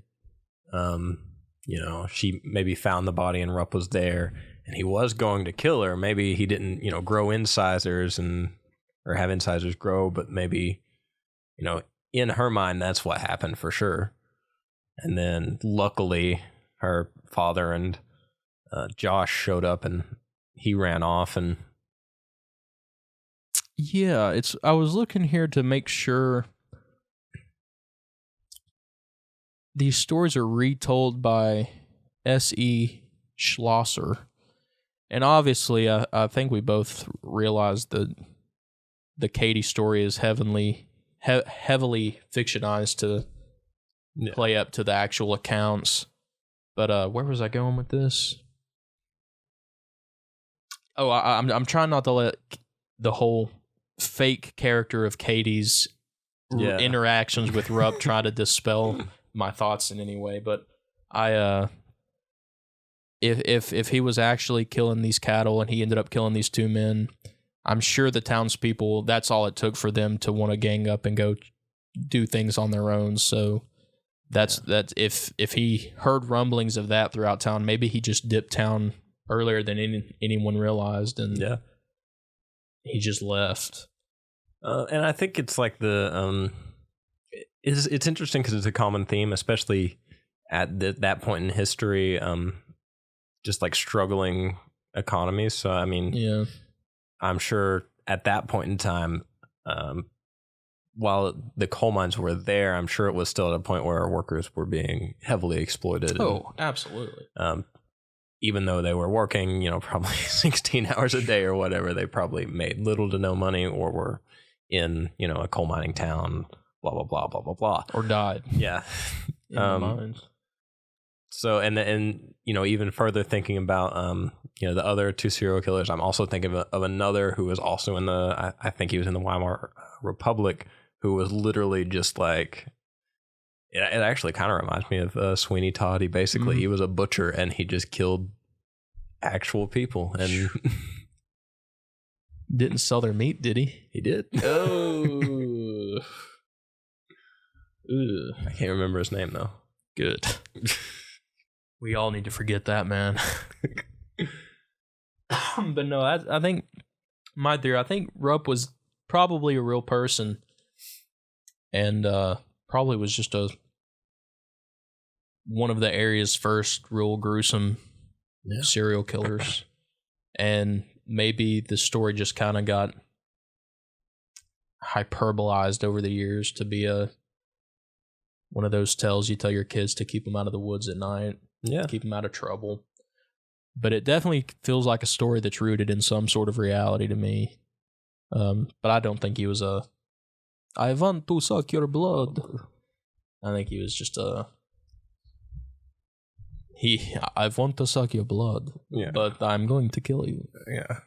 she maybe found the body and Rupp was there and he was going to kill her. Maybe he didn't, grow incisors or have incisors grow, but maybe, in her mind, that's what happened for sure. And then luckily her father and Josh showed up and he ran off and... Yeah, I was looking here to make sure these stories are retold by S.E. Schlosser. And obviously, I think we both realize that the Katie story is heavily fictionized to play up to the actual accounts. But where was I going with this? Oh, I'm trying not to let the whole fake character of Katie's interactions with Rupp try to dispel my thoughts in any way. But if he was actually killing these cattle and he ended up killing these two men, I'm sure the townspeople, that's all it took for them to want to gang up and go do things on their own. So that's if he heard rumblings of that throughout town, maybe he just dipped town earlier than anyone realized, and he just left. And I think it's like it's interesting because it's a common theme, especially at that point in history, just like struggling economies. So, I mean, I'm sure at that point in time, while the coal mines were there, I'm sure it was still at a point where our workers were being heavily exploited. Oh, absolutely. Even though they were working, probably 16 hours a day or whatever, they probably made little to no money or were in, a coal mining town, blah, blah, blah, blah, blah, blah. Or died. Yeah. In the mines. So, and even further thinking about, the other two serial killers, I'm also thinking of another who was also in I think he was in the Weimar Republic, who was literally just like, it actually kind of reminds me of Sweeney Todd. He was a butcher and he just killed actual people and didn't sell their meat, did he? He did. Oh. I can't remember his name though. Good. We all need to forget that, man. But no, I think my theory, I think Rupp was probably a real person and probably was just one of the area's first real gruesome serial killers. And maybe the story just kind of got hyperbolized over the years to be one of those tales you tell your kids to keep them out of the woods at night. Yeah. Keep them out of trouble. But it definitely feels like a story that's rooted in some sort of reality to me. But I don't think he was I want to suck your blood. I think he was just I want to suck your blood. Yeah. But I'm going to kill you. Yeah.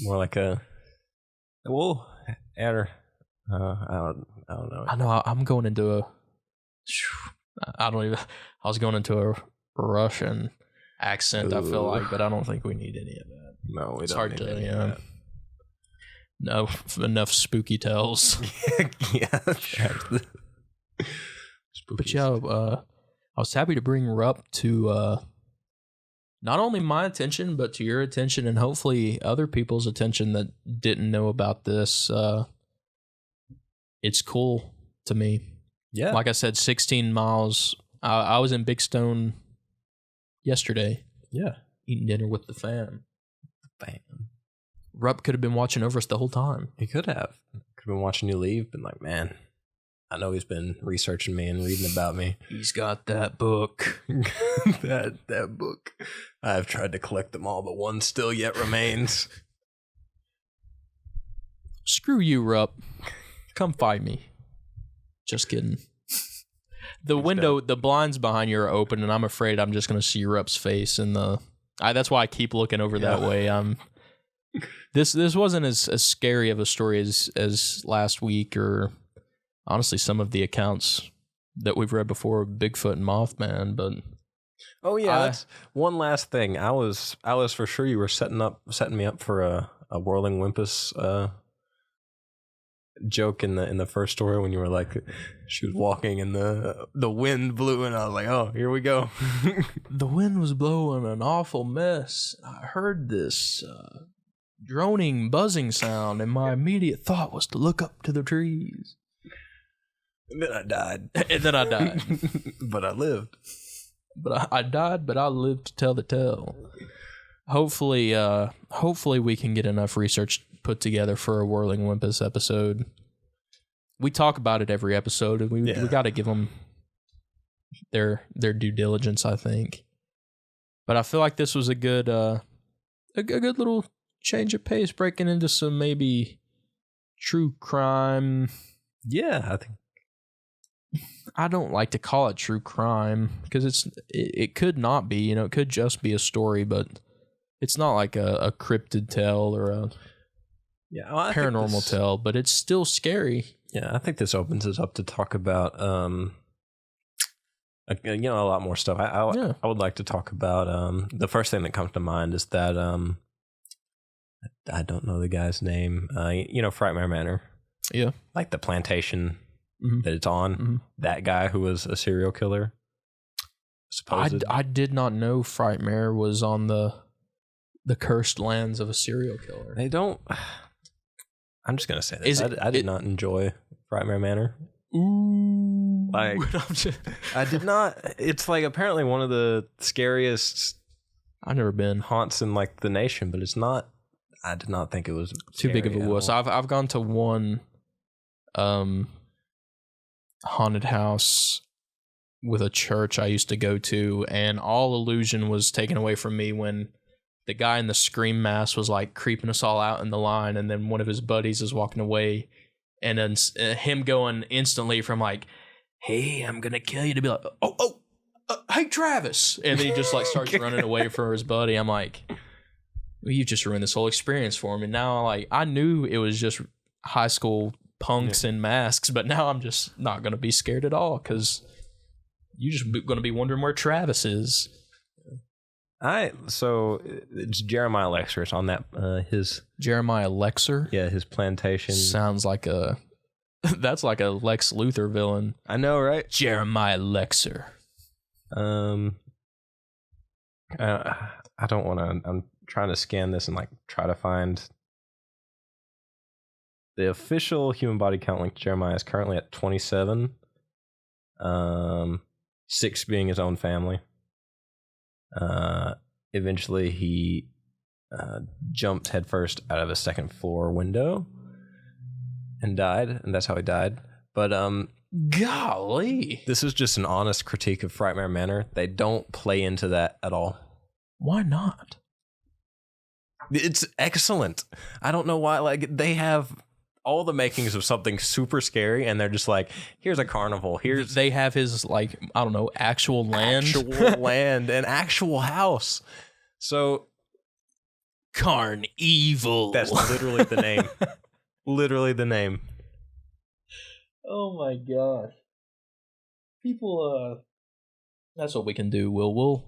More like I don't know. I know I'm going into I was going into a Russian accent, I feel like, but I don't think we need any of that. No, we it's don't. It's hard to, No, enough spooky tales. Yeah. But yeah, I was happy to bring Rupp to not only my attention, but to your attention and hopefully other people's attention that didn't know about this. It's cool to me. Yeah. Like I said, 16 miles. I was in Big Stone yesterday. Yeah. Eating dinner with the fam. Rupp could have been watching over us the whole time. He could have. Could have been watching you leave, been like, man, I know he's been researching me and reading about me. He's got that book. that book. I've tried to collect them all, but one still yet remains. Screw you, Rupp. Come fight me. Just kidding. The blinds behind you are open, and I'm afraid I'm just going to see Rupp's face in the... that's why I keep looking over that way. This wasn't as scary of a story as last week, or honestly some of the accounts that we've read before of Bigfoot and Mothman. But oh yeah, that's one last thing. I was for sure you were setting me up for a whirling Wimpus joke in the first story when you were like, she was walking and the wind blew, and I was like, oh, here we go. The wind was blowing an awful mess. I heard this droning, buzzing sound, and my immediate thought was to look up to the trees. And then I died. But I lived. But I died, but I lived to tell the tale. Hopefully we can get enough research put together for a Whirling Wimpus episode. We talk about it every episode, and we got to give them their due diligence, I think. But I feel like this was a good little change of pace, breaking into some maybe true crime. Yeah, I think. I don't like to call it true crime because it could not be. It could just be a story, but it's not like a cryptid tale or a paranormal tale. But it's still scary. Yeah, I think this opens us up to talk about a lot more stuff. I would like to talk about the first thing that comes to mind is that I don't know the guy's name. Frightmare Manor. Yeah, like the plantation that it's on. Mm-hmm. That guy who was a serial killer. I did not know Frightmare was on the cursed lands of a serial killer. They don't. I'm just gonna say this. I did not enjoy Frightmare Manor. Ooh, like I did not. It's like apparently one of the scariest. I've never been haunts in like the nation, but it's not. I did not think it was too big of a wuss. I've gone to one haunted house with a church I used to go to, and all illusion was taken away from me when the guy in the scream mask was like creeping us all out in the line, and then one of his buddies is walking away, and then him going instantly from like, hey, I'm gonna kill you, to be like, hey Travis, and then he just like starts running away from his buddy. I'm like, well, you just ruined this whole experience for me. Now, like, I knew it was just high school punks in masks, but now I'm just not gonna be scared at all because you're just gonna be wondering where Travis is. So it's Jeremiah Lexer's on that his Jeremiah Lexer? Yeah, his plantation. Sounds like that's like a Lex Luthor villain. I know, right? Jeremiah Lexer. I don't want to. I'm trying to scan this and like try to find the official human body count link. Jeremiah is currently at 27. 6 being his own family. Eventually he jumped headfirst out of a second floor window and died, and that's how he died. But golly, this is just an honest critique of Frightmare Manor. They don't play into that at all. Why not? It's excellent. I don't know why. Like, they have all the makings of something super scary, and they're just like, here's a carnival. They have his, like, I don't know, actual land. An actual house. So Carnival. That's literally the name. Literally the name. Oh my gosh. People, that's what we can do. We'll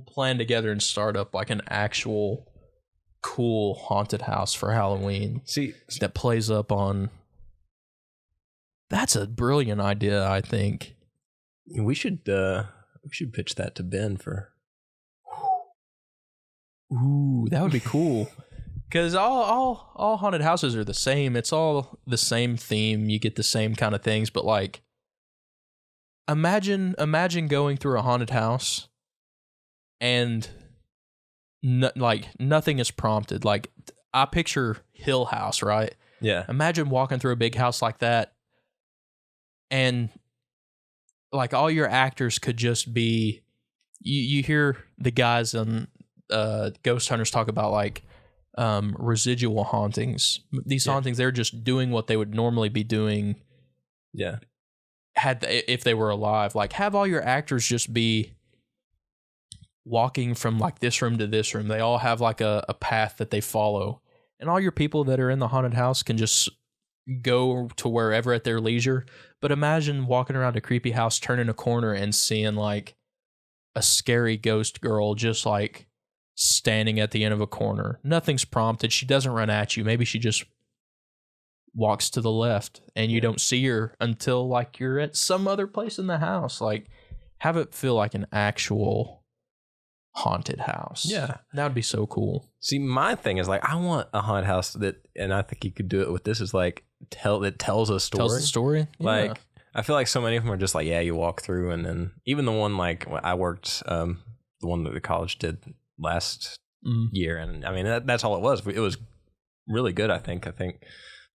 plan together and start up like an actual cool haunted house for Halloween. See, that plays up on. That's a brilliant idea, I think. We should pitch that to Ben for. Ooh, that would be cool. Because all haunted houses are the same. It's all the same theme. You get the same kind of things, but like imagine going through a haunted house and nothing is prompted. Like, I picture Hill House, right? Yeah. Imagine walking through a big house like that, and like all your actors could just be. You hear the guys on Ghost Hunters talk about like residual hauntings. These hauntings, they're just doing what they would normally be doing. Yeah. If they were alive, like have all your actors just be walking from like this room to this room. They all have like a path that they follow. And all your people that are in the haunted house can just go to wherever at their leisure. But imagine walking around a creepy house, turning a corner and seeing like a scary ghost girl just like standing at the end of a corner. Nothing's prompted. She doesn't run at you. Maybe she just walks to the left and you don't see her until like you're at some other place in the house. Like, have it feel like an actual haunted house. Yeah. That would be so cool. See, my thing is like, I want a haunted house that, and I think you could do it with this, is like that tells a story. Tells the story. Like, I feel like so many of them are just like, yeah, you walk through, and then even the one like I worked, the one that the college did last year, and I mean that's all it was. It was really good. I think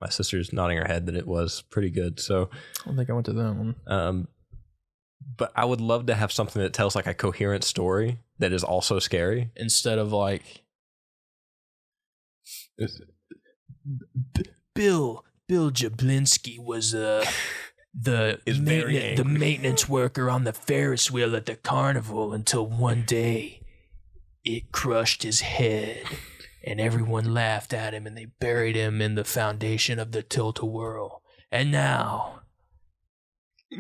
my sister's nodding her head that it was pretty good. So I don't think I went to that one. But I would love to have something that tells like a coherent story that is also scary, instead of like Bill Jablinski was the maintenance worker on the Ferris wheel at the carnival until one day it crushed his head and everyone laughed at him and they buried him in the foundation of the Tilt-A-Whirl. And now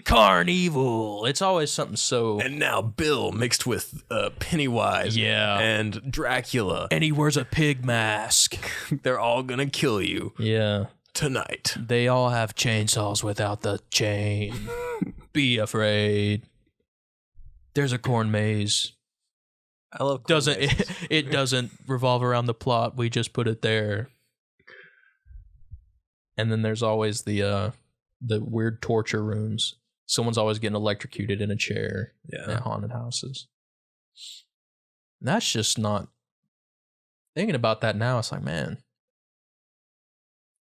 Carnival. It's always something so. And now Bill mixed with Pennywise. Yeah. And Dracula. And he wears a pig mask. They're all gonna kill you. Yeah. Tonight. They all have chainsaws without the chain. Be afraid. There's a corn maze. I love corn mazes. It doesn't revolve around the plot. We just put it there. And then there's always the weird torture rooms. Someone's always getting electrocuted in a chair at haunted houses. And that's just not... Thinking about that now, it's like, man,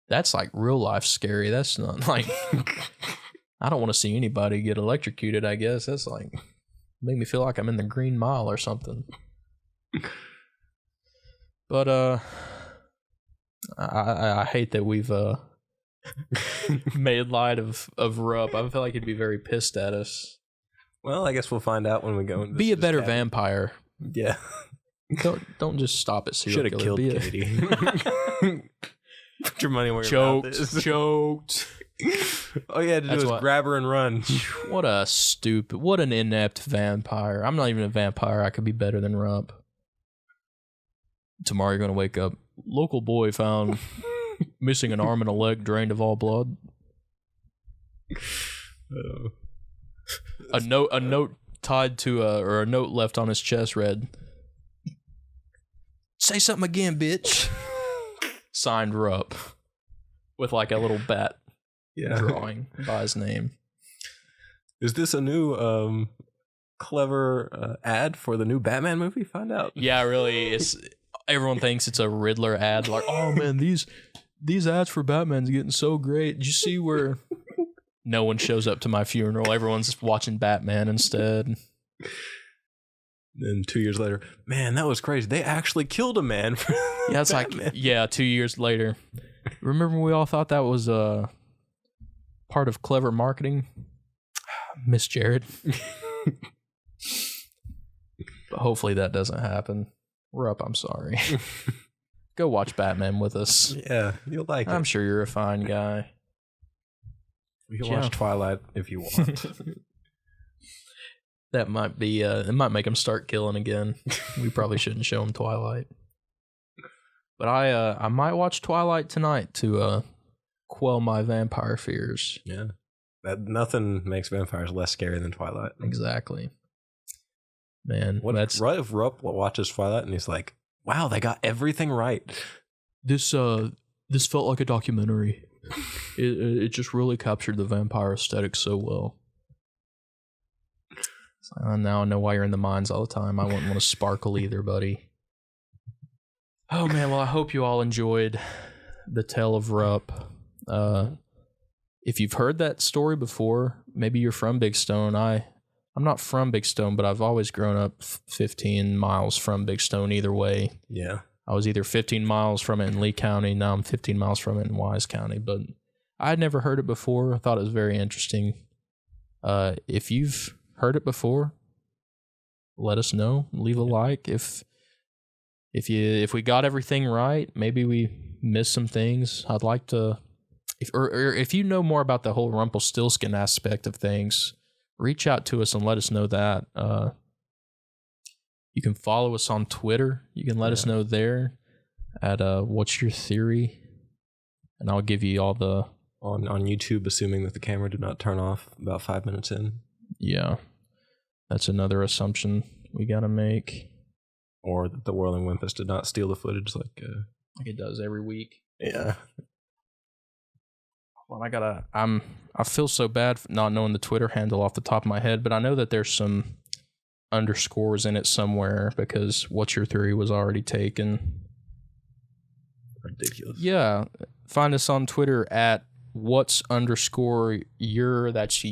that's like real life scary. That's not like... I don't want to see anybody get electrocuted, I guess. That's like... Make me feel like I'm in the Green Mile or something. But, I hate that we've... made light of Rupp. I feel like he'd be very pissed at us. Well, I guess we'll find out when we go. Be a better vampire. Yeah. Don't just stop at serial killer. Should have killed Katie. Put your money where your mouth is. Choked. All you had to do was grab her and run. What an inept vampire. I'm not even a vampire. I could be better than Rupp. Tomorrow you're going to wake up. Local boy found missing an arm and a leg, drained of all blood. A note tied to or a note left on his chest read, "Say something again, bitch." Signed Rupp, with like a little bat drawing by his name. Is this a new clever ad for the new Batman movie? Find out. Yeah, really. Everyone thinks it's a Riddler ad. Like, oh man, these ads for Batman's getting so great. Did you see where no one shows up to my funeral? Everyone's watching Batman instead. Then 2 years later, man, that was crazy. They actually killed a man. Yeah, it's Batman. 2 years later. Remember we all thought that was part of clever marketing? Miss Jared. But hopefully that doesn't happen. Rupp, I'm sorry. Go watch Batman with us. Yeah, you'll like it. I'm sure you're a fine guy. You can watch Twilight if you want. That might be, it might make him start killing again. We probably shouldn't show him Twilight. But I might watch Twilight tonight to quell my vampire fears. Yeah. Nothing makes vampires less scary than Twilight. Exactly. Man, what if Rupp watches Twilight and he's like, wow, they got everything right. This felt like a documentary. It just really captured the vampire aesthetic so well. Now I know why you're in the mines all the time. I wouldn't want to sparkle either, buddy. Oh, man. Well, I hope you all enjoyed the tale of Rupp. If you've heard that story before, maybe you're from Big Stone. I'm not from Big Stone, but I've always grown up 15 miles from Big Stone either way. Yeah. I was either 15 miles from it in Lee County. Now I'm 15 miles from it in Wise County. But I'd never heard it before. I thought it was very interesting. If you've heard it before, let us know. Leave a like. If we got everything right, maybe we missed some things. I'd like to, if you know more about the whole Rumpelstiltskin aspect of things, reach out to us and let us know that. You can follow us on Twitter. You can let us know there at What's Your Theory, and I'll give you all the on YouTube, assuming that the camera did not turn off about 5 minutes in. Yeah, that's another assumption we gotta make. Or that the Whirling Wimpus did not steal the footage like it does every week. Yeah. Well, I feel so bad for not knowing the Twitter handle off the top of my head, but I know that there's some underscores in it somewhere because What's Your Theory was already taken. Ridiculous. Yeah. Find us on Twitter at what's_your, that's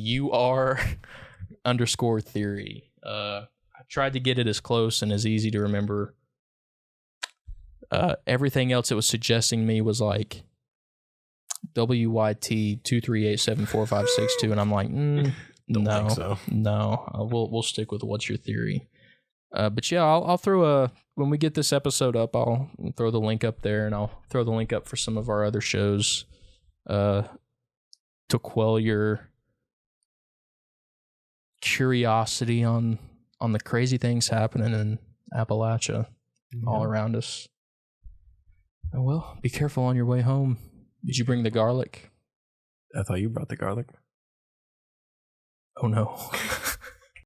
UR_theory. I tried to get it as close and as easy to remember. Everything else it was suggesting me was like WYT2387456 and I'm like, Don't think so. No. We'll stick with What's Your Theory. But yeah, I'll throw when we get this episode up, I'll throw the link up there, and I'll throw the link up for some of our other shows to quell your curiosity on the crazy things happening in Appalachia all around us. Oh, well, be careful on your way home. Did you bring the garlic? I thought you brought the garlic. Oh, no.